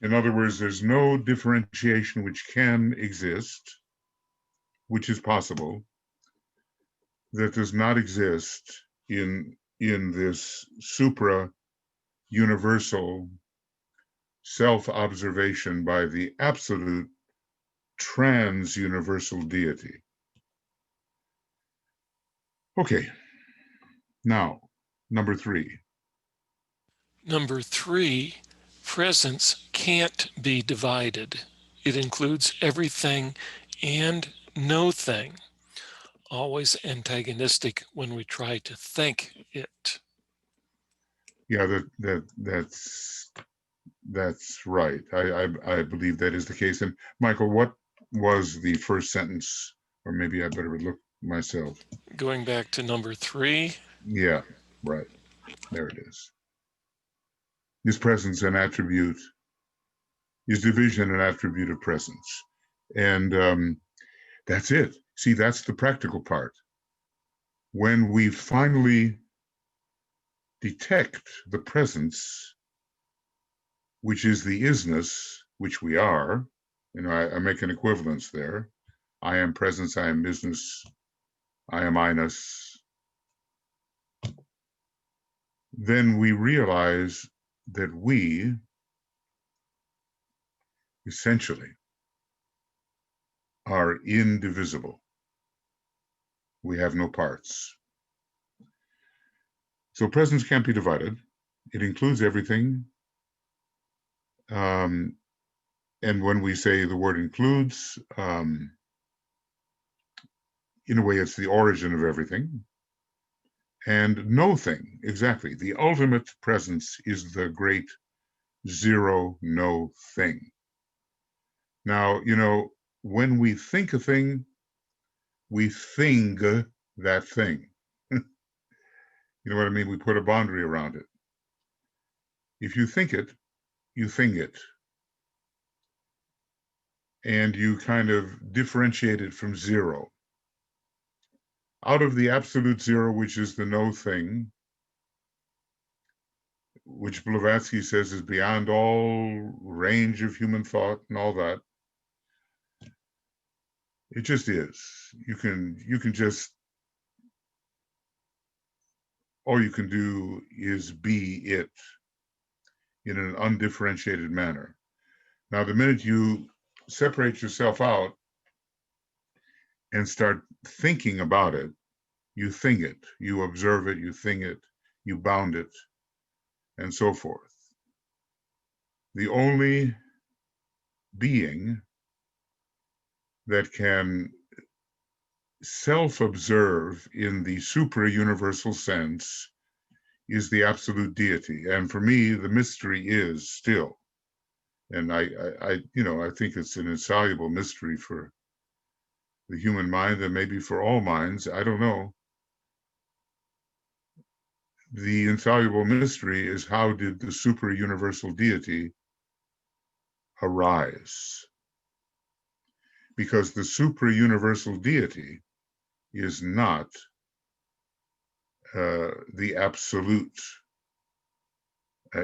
In other words, there's no differentiation which can exist, which is possible, that does not exist in this supra-universal self-observation by the absolute trans-universal deity. Okay, now, number 3. Number 3, presence can't be divided. It includes everything and no thing, always antagonistic when we try to think it. Yeah, that's right. I believe that is the case. And Michael, what was the first sentence? Or maybe I better look myself. Going back to number 3. Yeah, right. There it is. Is presence an attribute? Is division an attribute of presence? And that's it. See, that's the practical part. When we finally detect the presence, which is the isness, which we are, I make an equivalence there. I am presence, I am business, I am I-ness. Then we realize that we essentially are indivisible. We have no parts. So presence can't be divided. It includes everything. And when we say the word includes, in a way, it's the origin of everything. And no thing, exactly. The ultimate presence is the great zero, no thing. Now, when we think a thing, we thing that thing. You know what I mean? We put a boundary around it. If you think it, you thing it. And you kind of differentiate it from zero. Out of the absolute zero, which is the no thing, which Blavatsky says is beyond all range of human thought and all that, it just is. You can just, all you can do is be it in an undifferentiated manner. Now, the minute you separate yourself out and start thinking about it, you thing it, you observe it, you thing it, you bound it, and so forth. The only being that can self-observe in the supra-universal sense is the absolute deity. And for me, the mystery is still, and I think it's an insoluble mystery for the human mind and maybe for all minds, I don't know. The insoluble mystery is, how did the supra-universal deity arise? Because the supra-universal deity is not the absolute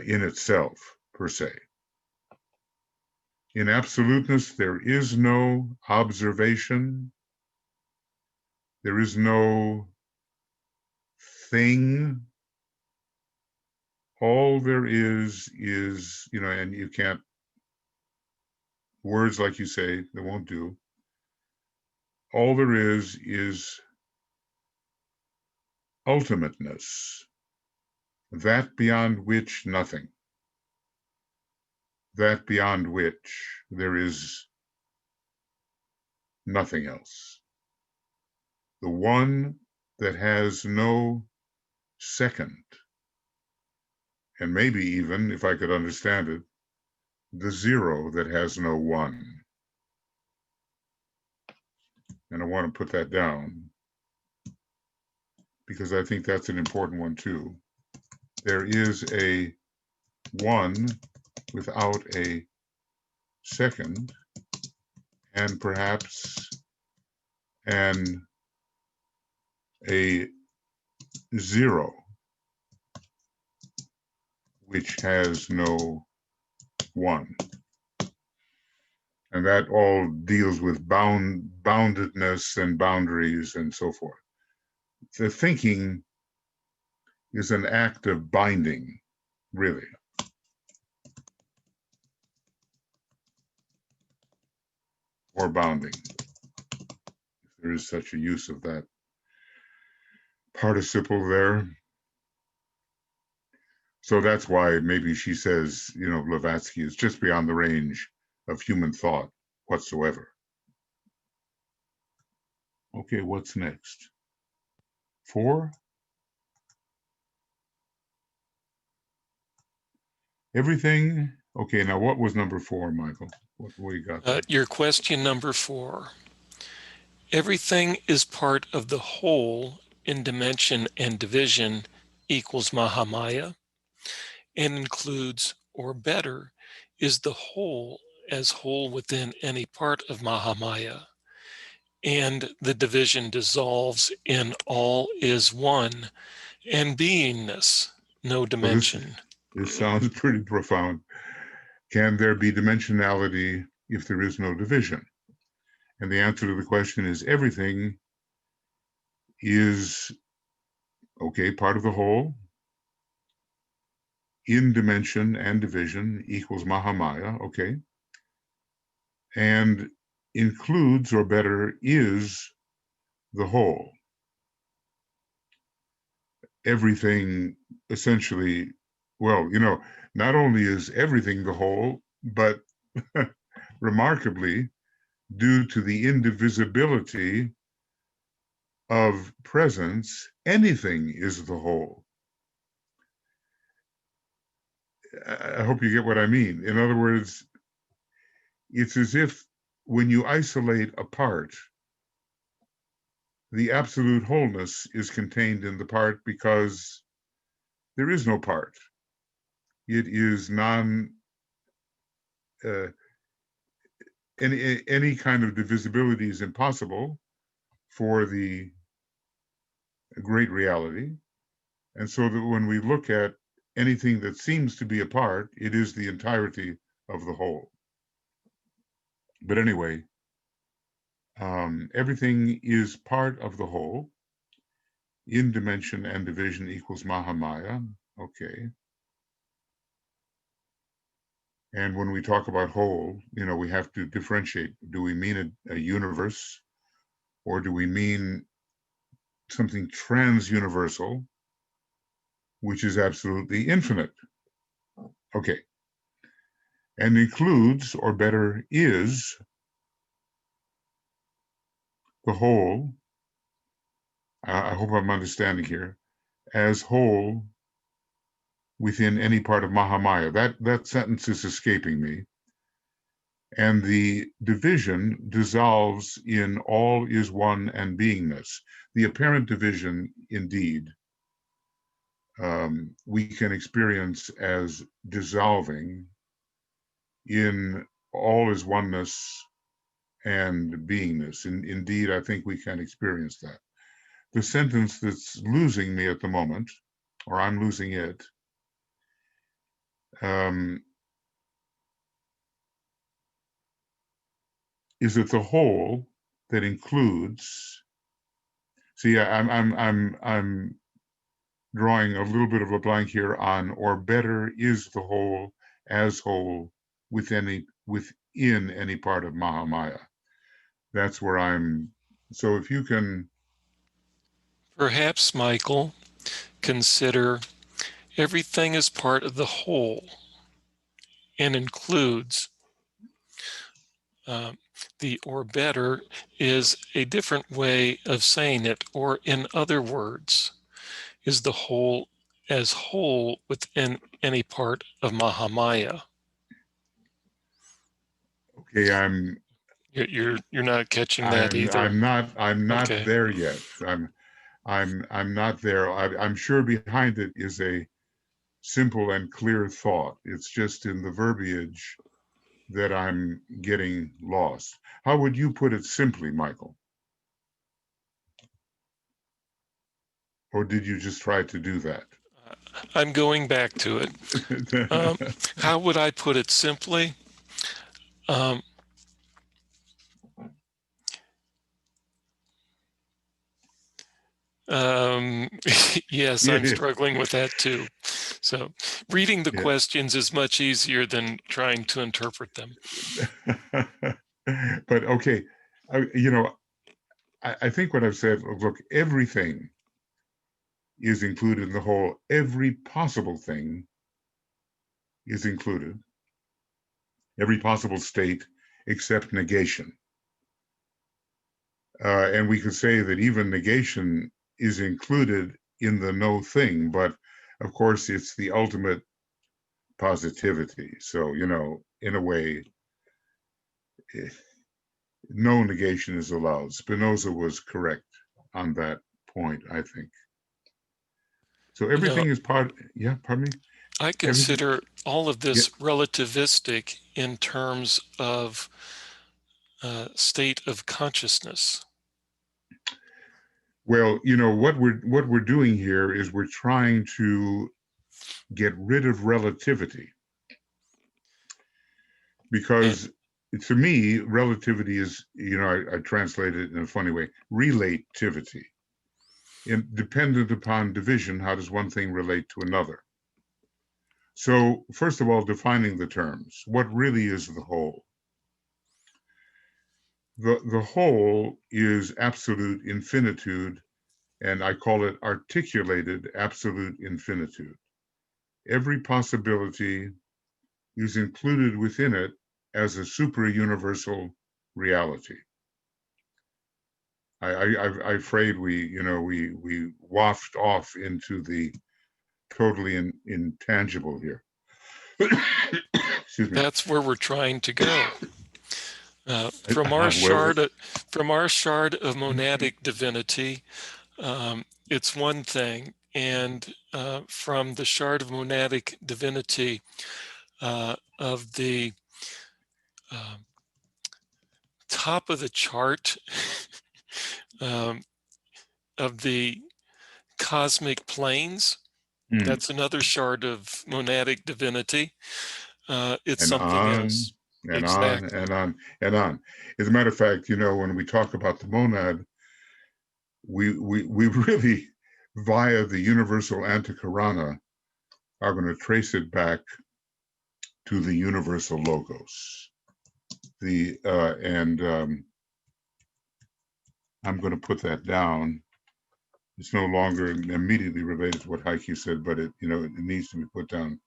in itself, per se. In absoluteness, there is no observation, there is no thing. All there is, and you can't, words like you say, they won't do. All there is ultimateness, that beyond which nothing, that beyond which there is nothing else. the one that has no second, and maybe even, if I could understand it, the zero that has no one. And I want to put that down because I think that's an important one too. There is a one without a second, and perhaps a zero which has no one. And that all deals with boundedness and boundaries and so forth. The thinking is an act of binding, really. Or bounding, if there is such a use of that participle there. So that's why maybe she says, Blavatsky is just beyond the range of human thought whatsoever. Okay, what's next? 4? Everything. Okay, now what was number 4, Michael? What you got there? Your question number 4. Everything is part of the whole in dimension and division equals Mahamaya, and includes, or better, is the whole as whole within any part of Mahamaya, and the division dissolves in all is one and beingness, no dimension. This sounds pretty profound. Can there be dimensionality if there is no division? And the answer to the question is everything is, okay, part of the whole, in dimension and division equals Mahamaya, okay, and includes, or better, is the whole. Everything essentially, well, not only is everything the whole, but remarkably, due to the indivisibility of presence, anything is the whole. I hope you get what I mean. In other words, it's as if when you isolate a part, the absolute wholeness is contained in the part because there is no part. It is any kind of divisibility is impossible for the great reality. And so that when we look at anything that seems to be a part, it is the entirety of the whole. But anyway, everything is part of the whole. In dimension and division equals Mahamaya. Okay. And when we talk about whole, we have to differentiate. Do we mean a universe, or do we mean something trans-universal, which is absolutely infinite? Okay. And includes, or better, is the whole, I hope I'm understanding here, as whole within any part of Mahamaya. That sentence is escaping me. And the division dissolves in all is one and beingness. The apparent division, indeed, we can experience as dissolving in all is oneness and beingness. Indeed, I think we can experience that. The sentence that's losing me at the moment, or I'm losing it, is that the whole that includes. See, I'm drawing a little bit of a blank here on, or better, is the whole as whole within any part of Mahamaya. That's where I'm. So if you can. Perhaps, Michael, consider everything is part of the whole and includes. The or better is a different way of saying it, or in other words, is the whole as whole within any part of Mahamaya. Okay, You're not catching that either. I'm not Okay. there yet. I'm not there. I'm sure behind it is a simple and clear thought. It's just in the verbiage that I'm getting lost. How would you put it simply, Michael? Or did you just try to do that? I'm going back to it. How would I put it simply? Um, yes, I'm Yeah, struggling with that too. So reading the yeah. questions is much easier than trying to interpret them. But okay, you know, I think what I've said, look, everything is included in the whole. Every possible thing is included, every possible state except negation. And we could say that even negation is included in the no thing, but of course, it's the ultimate positivity. So, you know, in a way, no negation is allowed. Spinoza was correct on that point, I think. So You know, everything is part, yeah, pardon me? I Everything, consider all of yeah. this relativistic in terms of state of consciousness. Well, you know, what we're doing here is we're trying to get rid of relativity And because to me, relativity is, you know, I translate it in a funny way, relativity. Dependent upon division, how does one thing relate to another? So, first of all, defining the terms. What really is the whole? The whole is absolute infinitude, and I call it articulated absolute infinitude. Every possibility is included within it as a super universal reality. I'm afraid we waft off into the totally intangible here. Excuse me. that's where we're trying to go. Uh, from our Well, shard, from our shard of monadic divinity, it's one thing, and from the shard of monadic divinity of the um, top of the chart um, of the cosmic planes. mm, That's another shard of monadic divinity. It's and something on else. and on Exactly. and on and on. As a matter of fact, you know, when we talk about the monad, we really, via the universal antikarana, are going to trace it back to the universal logos. The and I'm going to put that down. It's no longer immediately related to what Heike said, but it needs to be put down.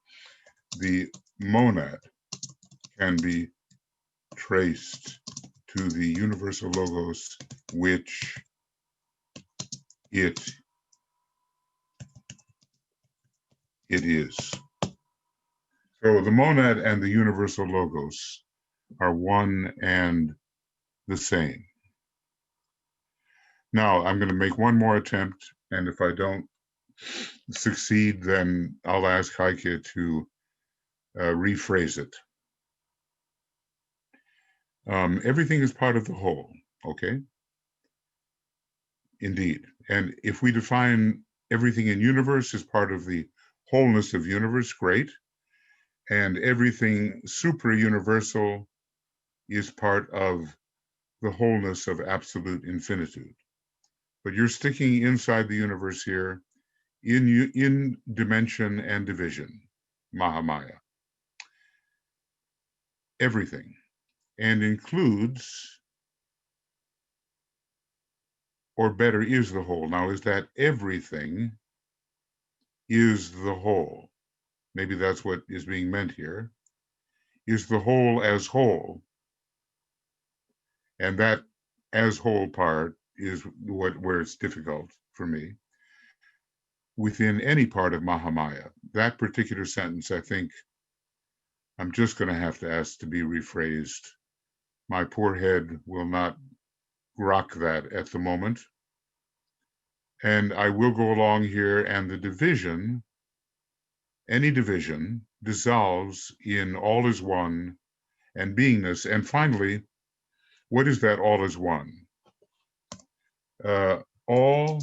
The monad can be traced to the universal logos, which it is. So the monad and the universal logos are one and the same. Now I'm going to make one more attempt, and if I don't succeed, then I'll ask Heike to rephrase it. Everything is part of the whole, okay? Indeed. And if we define everything in universe as part of the wholeness of universe, great. And everything supra-universal is part of the wholeness of absolute infinitude. But you're sticking inside the universe here in dimension and division, Mahamaya. Everything. And includes, or better, is the whole. Now, is that everything is the whole? Maybe that's what is being meant here. Is the whole as whole And that as whole part is where it's difficult for me. Within any part of Mahamaya, that particular sentence, I think I'm just going to have to ask to be rephrased. My poor head will not grok that at the moment. And I will go along here, and the division, any division, dissolves in all is one and beingness. And finally, what is that all is one? All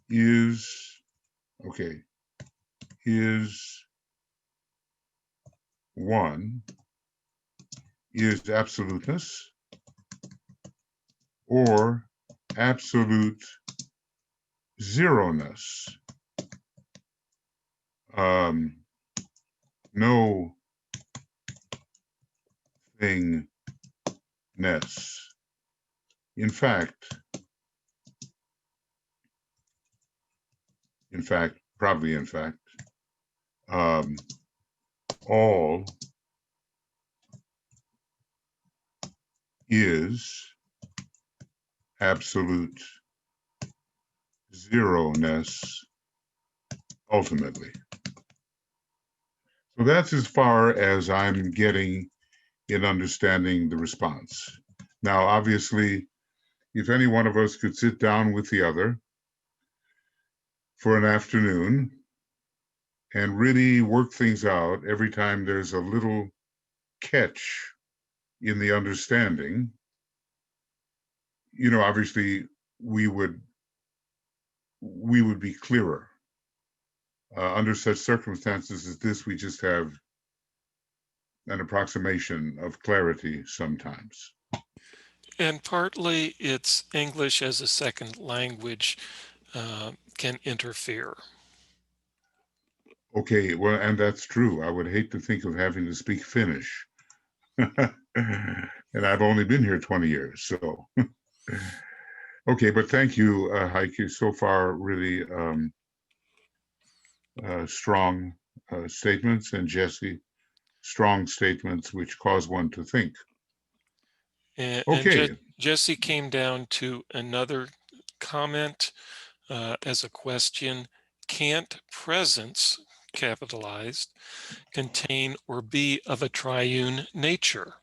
is, okay, is one, is absoluteness, or absolute zeroness. No thingness. In fact, probably in fact, all is absolute zeroness ultimately. So that's as far as I'm getting in understanding the response. Now, obviously, if any one of us could sit down with the other for an afternoon and really work things out every time there's a little catch in the understanding, obviously we would be clearer. Under such circumstances as this, we just have an approximation of clarity sometimes. And partly it's English as a second language can interfere. Okay, well, and that's true. I would hate to think of having to speak Finnish. And I've only been here 20 years, so. Okay, but thank you, Heike. So far, really strong statements, and Jesse, strong statements which cause one to think. And Okay. Jesse came down to another comment as a question. Can't presence, capitalized, contain or be of a triune nature?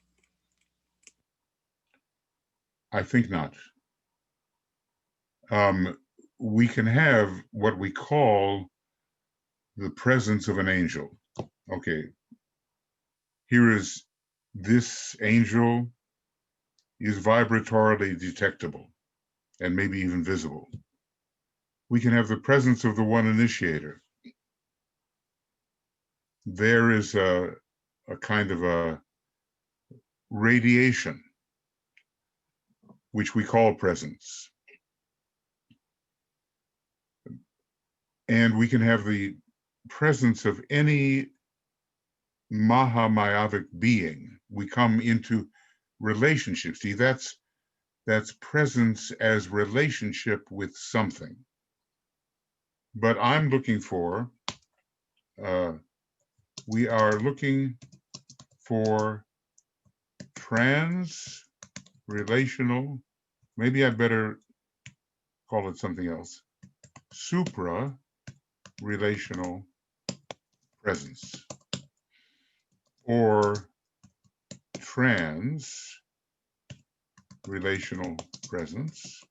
I think not. We can have what we call the presence of an angel. Okay, here is this angel is vibratorily detectable and maybe even visible. We can have the presence of the one initiator. There is a kind of a radiation, which we call presence. And we can have the presence of any Mahamayavic being. We come into relationship. See, that's presence as relationship with something. But I'm looking for, we are looking for trans-relational, maybe I better call it something else, supra-relational presence, or trans-relational presence,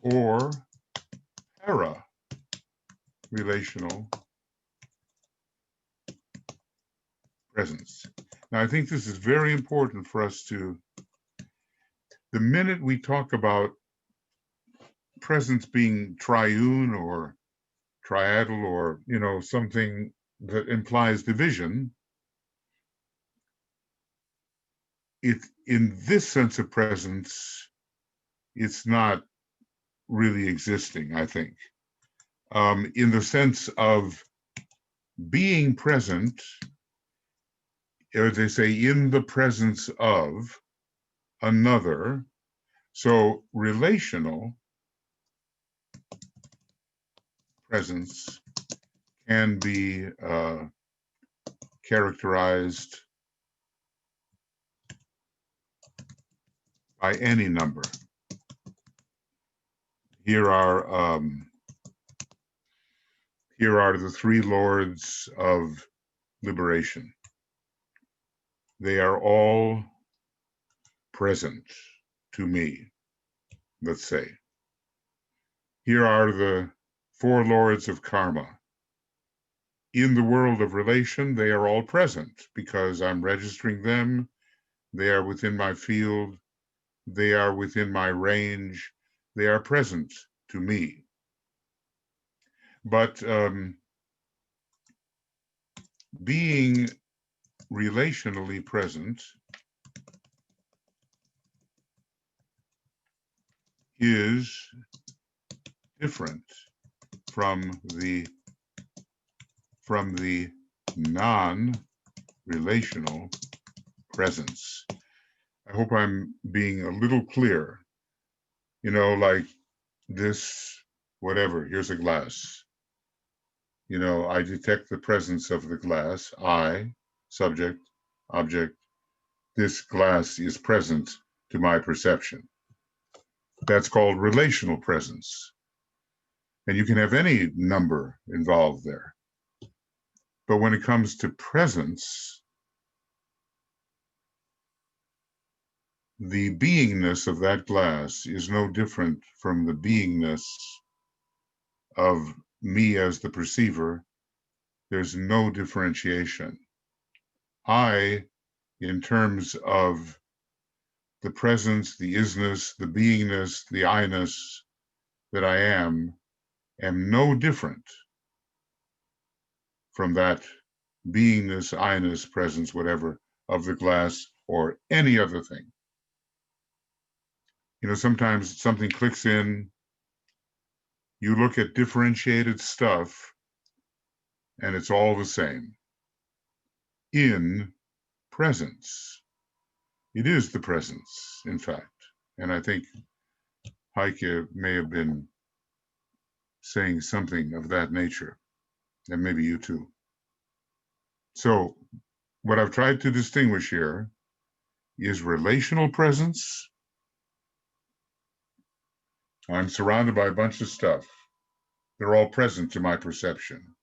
or para-relational presence. Now, I think this is very important for us to, the minute we talk about presence being triune or triadal or, something that implies division, in this sense of presence, it's not really existing, I think. In the sense of being present, as they say, in the presence of another. So relational presence can be characterized by any number. Here are the three lords of liberation. They are all present to me, let's say. Here are the four lords of karma. In the world of relation, they are all present because I'm registering them. They are within my field. They are within my range. They are present to me. But being relationally present is different from the non-relational presence. I hope I'm being a little clear. You know, like this, whatever, here's a glass. You know, I detect the presence of the glass. I, subject, object, this glass is present to my perception. That's called relational presence. And you can have any number involved there. But when it comes to presence, the beingness of that glass is no different from the beingness of me as the perceiver. There's no differentiation. I, in terms of the presence, the isness, the beingness, the I-ness that I am no different from that beingness, I-ness, presence, whatever, of the glass or any other thing. You know, sometimes something clicks in, you look at differentiated stuff, and it's all the same. In presence. It is the presence, in fact. And I think Heike may have been saying something of that nature, and maybe you too. So what I've tried to distinguish here is relational presence. I'm surrounded by a bunch of stuff. They're all present to my perception.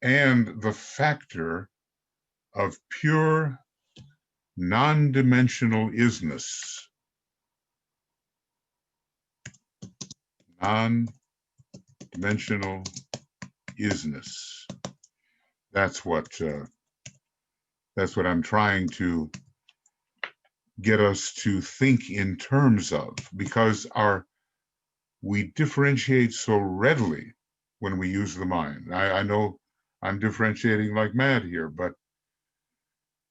And the factor of pure non-dimensional isness. Non-dimensional isness. That's what I'm trying to get us to think in terms of, because we differentiate so readily when we use the mind. I know I'm differentiating like mad here, but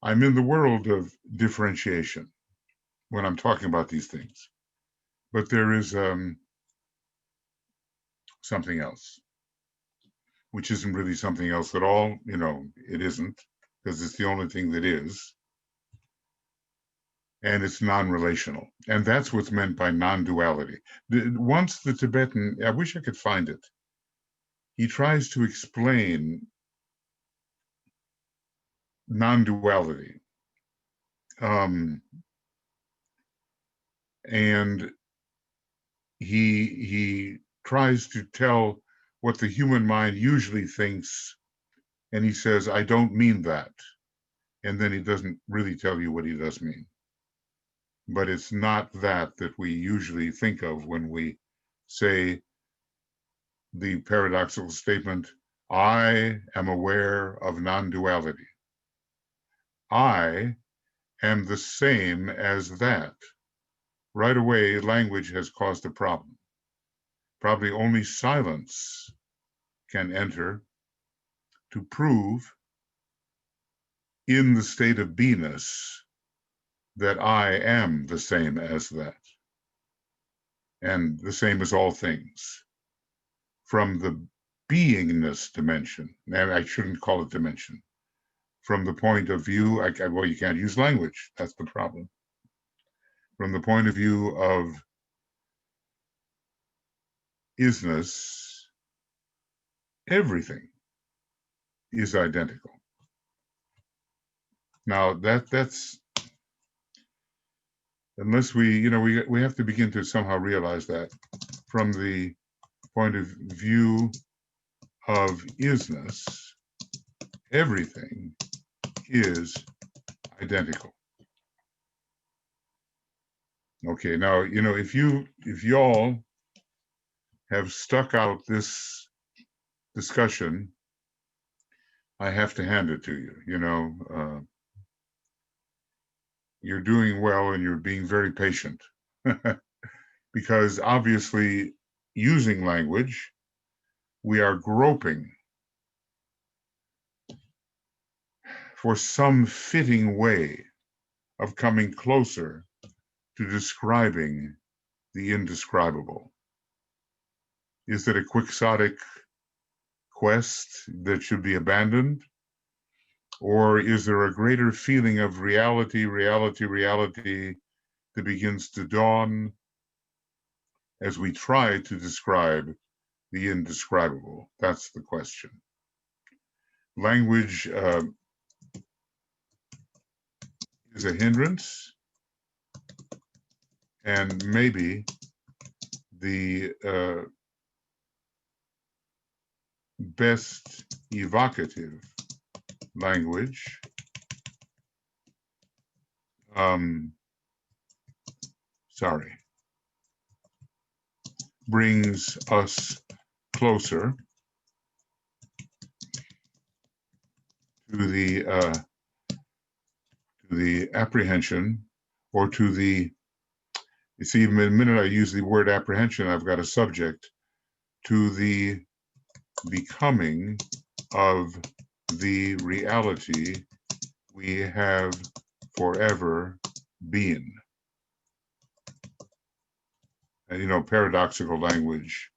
I'm in the world of differentiation when I'm talking about these things. But there is something else, which isn't really something else at all. You know, it isn't, because it's the only thing that is. And it's non-relational. And that's what's meant by non-duality. Once the Tibetan, I wish I could find it, he tries to explain non-duality. And he tries to tell what the human mind usually thinks, and he says, I don't mean that. And then he doesn't really tell you what he does mean. But it's not that we usually think of when we say the paradoxical statement, I am aware of non-duality. I am the same as that. Right away, language has caused a problem. Probably only silence can enter to prove in the state of beingness that I am the same as that, and the same as all things. From the beingness dimension, and I shouldn't call it dimension, from the point of view, well, you can't use language, that's the problem. From the point of view of isness, everything is identical. Now that's unless we have to begin to somehow realize that from the point of view of isness, everything is identical. Okay, now, if y'all have stuck out this discussion, I have to hand it to you. You're doing well and you're being very patient because obviously, using language, we are groping for some fitting way of coming closer to describing the indescribable. Is it a quixotic quest that should be abandoned? Or is there a greater feeling of reality that begins to dawn as we try to describe the indescribable? That's the question. Language is a hindrance, and maybe the best evocative language brings us closer to the apprehension, or to the, you see, the minute I use the word apprehension, I've got a subject, to the becoming of the reality we have forever been. And paradoxical language,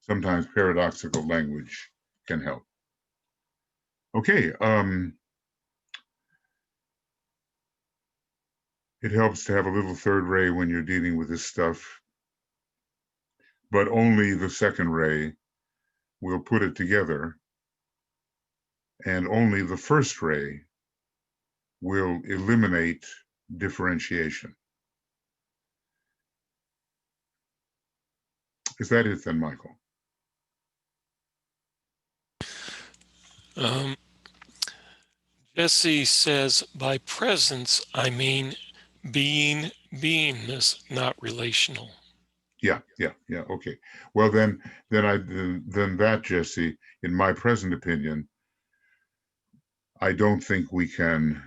sometimes paradoxical language can help. Okay, it helps to have a little third ray when you're dealing with this stuff, but only the second ray will put it together, and only the first ray will eliminate differentiation. Is that it then, Michael? Jesse says, by presence, I mean beingness, not relational. Yeah. Okay. Well, then that, Jesse, in my present opinion, I don't think we can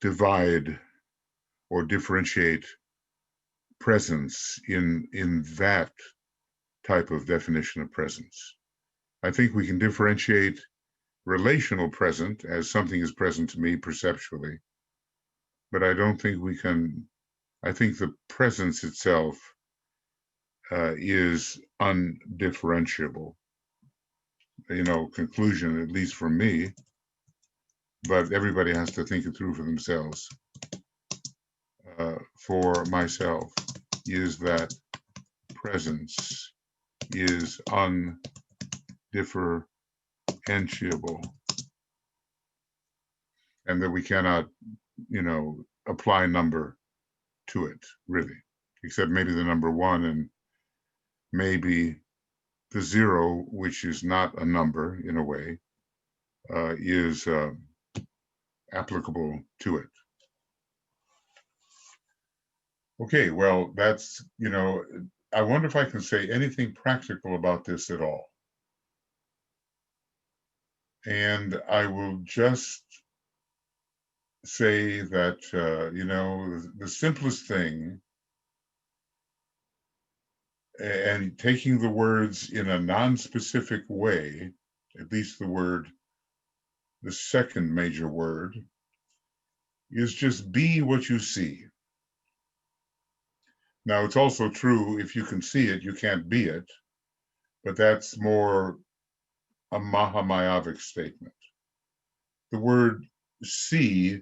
divide or differentiate presence in that type of definition of presence. I think we can differentiate relational present as something is present to me perceptually, but I don't think we can. I think the presence itself is undifferentiable. Conclusion, at least for me, but everybody has to think it through for themselves. For myself, is that presence is undifferentiable, and that we cannot, apply number to it, really, except maybe the number one, and maybe the zero, which is not a number in a way, is applicable to it. Okay, well, that's, I wonder if I can say anything practical about this at all. And I will just say that, the simplest thing, and taking the words in a non-specific way, at least the second major word, is just be what you see. Now, it's also true, if you can see it, you can't be it, but that's more a Mahamayavic statement. The word see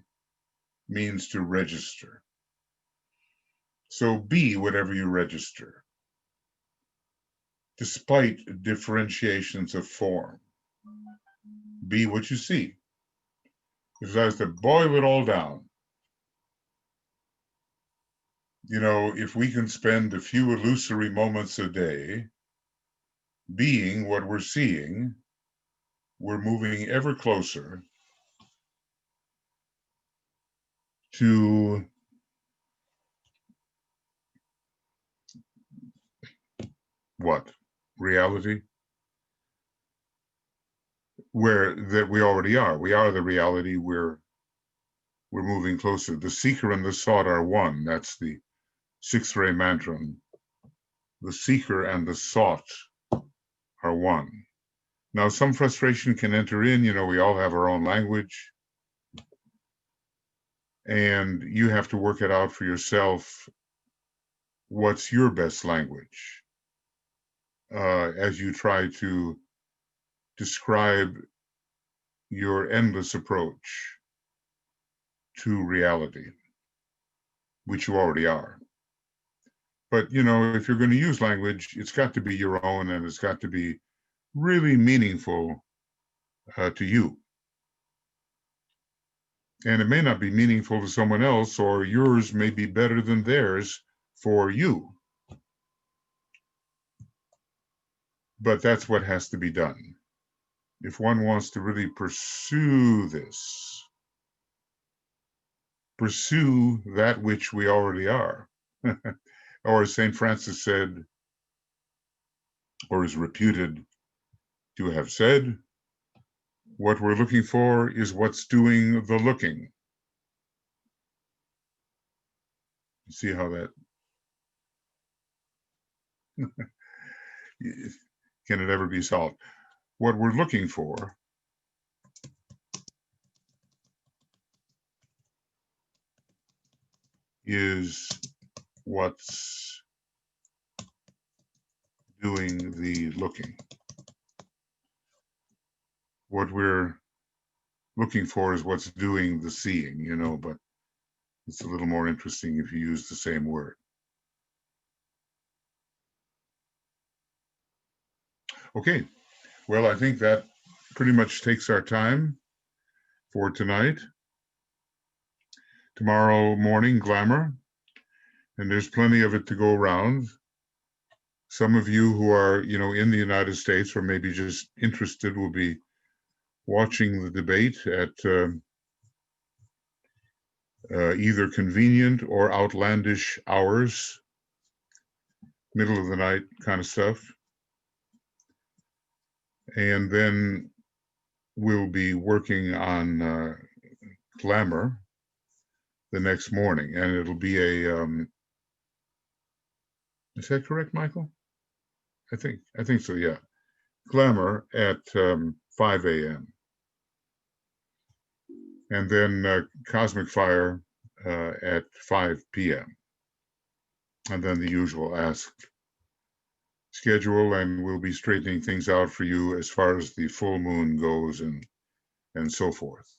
means to register. So be whatever you register, despite differentiations of form. Be what you see. If I was to boil it all down, if we can spend a few illusory moments a day being what we're seeing, we're moving ever closer to what? Reality? Where that we already are. We are the reality. We're moving closer. The seeker and the sought are one. That's the sixth ray mantra. The seeker and the sought are one. Now, some frustration can enter in. We all have our own language, and you have to work it out for yourself. What's your best language as you try to describe your endless approach to reality, which you already are. But, if you're going to use language, it's got to be your own, and it's got to be really meaningful to you. And it may not be meaningful to someone else, or yours may be better than theirs for you. But that's what has to be done. If one wants to really pursue this, pursue that which we already are. Or as St. Francis said, or is reputed to have said, what we're looking for is what's doing the looking. See how that can it ever be solved? What we're looking for is what's doing the looking. What we're looking for is what's doing the seeing, but it's a little more interesting if you use the same word. Okay, well, I think that pretty much takes our time for tonight. Tomorrow morning, glamour, and there's plenty of it to go around. Some of you who are, in the United States or maybe just interested will be watching the debate at either convenient or outlandish hours, middle of the night kind of stuff. And then we'll be working on glamour the next morning, and it'll be is that correct, Michael? I think so, yeah. Glamour at 5 a.m. And then Cosmic Fire at 5 p.m. And then the usual Ask schedule, and we'll be straightening things out for you as far as the full moon goes and so forth.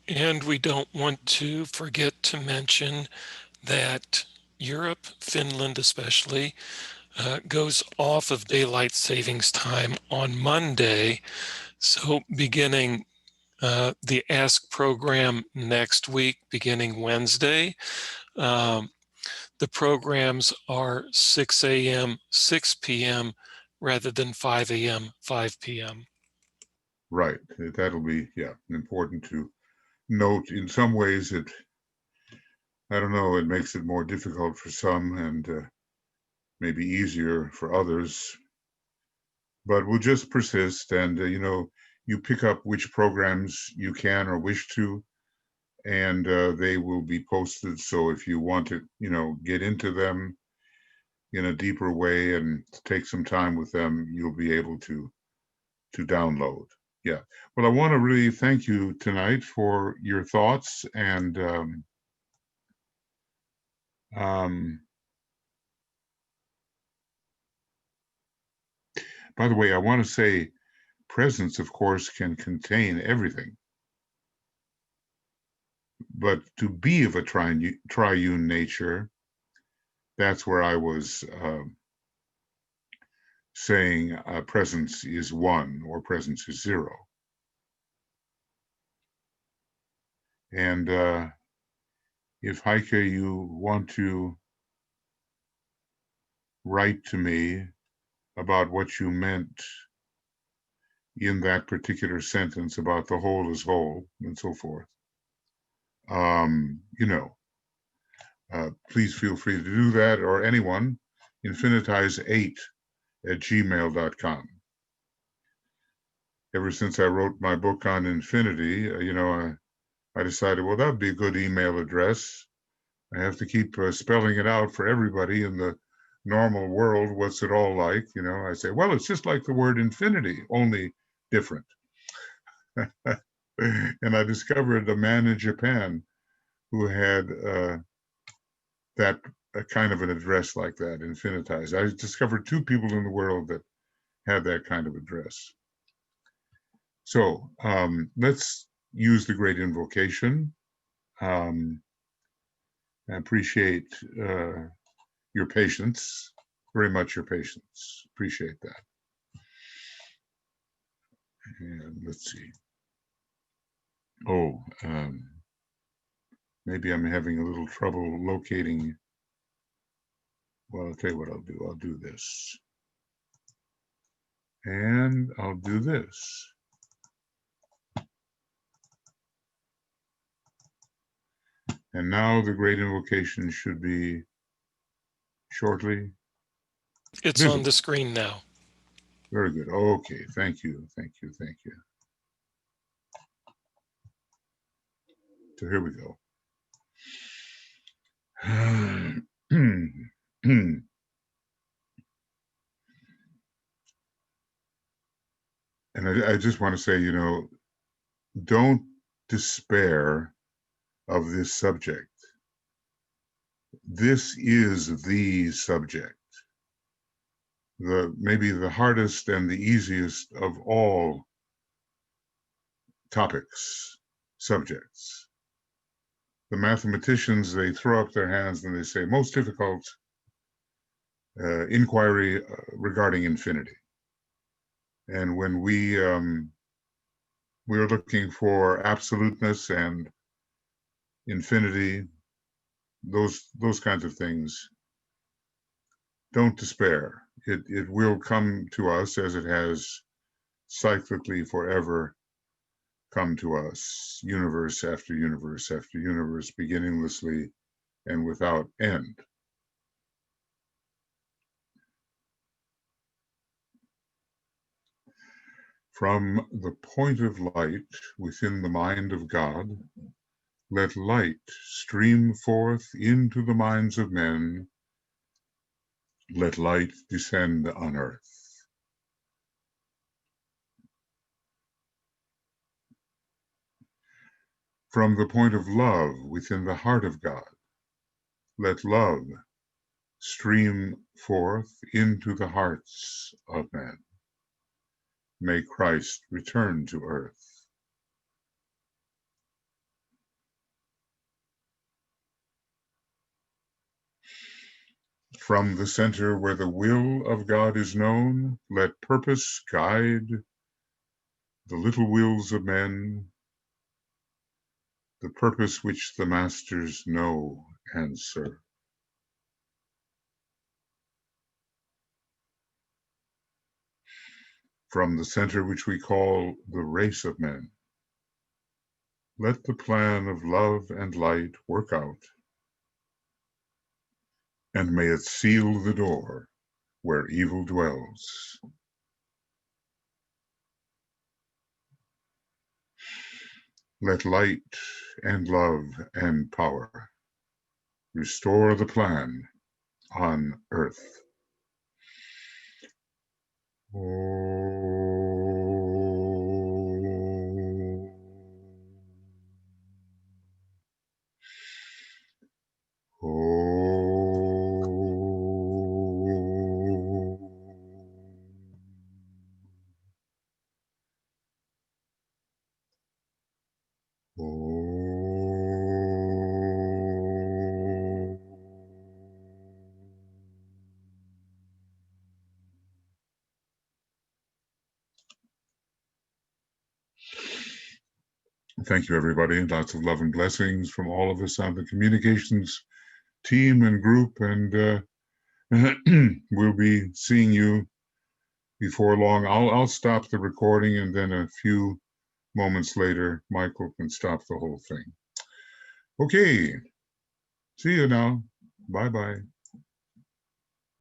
And we don't want to forget to mention that Europe, Finland especially, goes off of daylight savings time on Monday. So beginning the Ask program next week, beginning Wednesday, the programs are 6 a.m., 6 p.m. rather than 5 a.m., 5 p.m. Right. That'll be, important to note. In some ways, I don't know, it makes it more difficult for some and maybe easier for others. But we'll just persist and, you pick up which programs you can or wish to, and they will be posted. So if you want to, get into them in a deeper way and take some time with them, you'll be able to download. Yeah. Well, I want to really thank you tonight for your thoughts and by the way, I want to say presence, of course, can contain everything. But to be of a triune nature, that's where I was saying presence is one or presence is zero. And If Heike, you want to write to me about what you meant in that particular sentence about the whole is whole and so forth, you know, please feel free to do that, or anyone, infinitize8@gmail.com. Ever since I wrote my book on infinity, I decided, well, that would be a good email address. I have to keep spelling it out for everybody in the normal world. What's it all like? I say, well, it's just like the word infinity, only different. And I discovered a man in Japan who had that kind of an address like that, infinitize. I discovered two people in the world that had that kind of address. So let's use the great invocation. I appreciate your patience, very much your patience. Appreciate that. And let's see. Oh, maybe I'm having a little trouble locating. Well, I'll tell you what I'll do. I'll do this. And I'll do this. And now the great invocation should be shortly It's on visible. the screen now. Very good. Okay. Thank you. Thank you. Thank you. So here we go. And I just want to say, don't despair of this subject. This is the subject, maybe the hardest and the easiest of all topics, subjects. The mathematicians, they throw up their hands and they say, most difficult inquiry regarding infinity. And when we're looking for absoluteness and infinity, those kinds of things, don't despair. It will come to us as it has cyclically forever come to us, universe after universe after universe, beginninglessly and without end. From the point of light within the mind of God, let light stream forth into the minds of men. Let light descend on earth. From the point of love within the heart of God, let love stream forth into the hearts of men. May Christ return to earth. From the center where the will of God is known, let purpose guide the little wills of men, the purpose which the masters know and serve. From the center which we call the race of men, let the plan of love and light work out, and may it seal the door where evil dwells. Let light and love and power restore the plan on earth. Thank you, everybody. Lots of love and blessings from all of us on the communications team and group. And we'll be seeing you before long. I'll stop the recording, and then a few moments later, Michael can stop the whole thing. Okay. See you now. Bye-bye.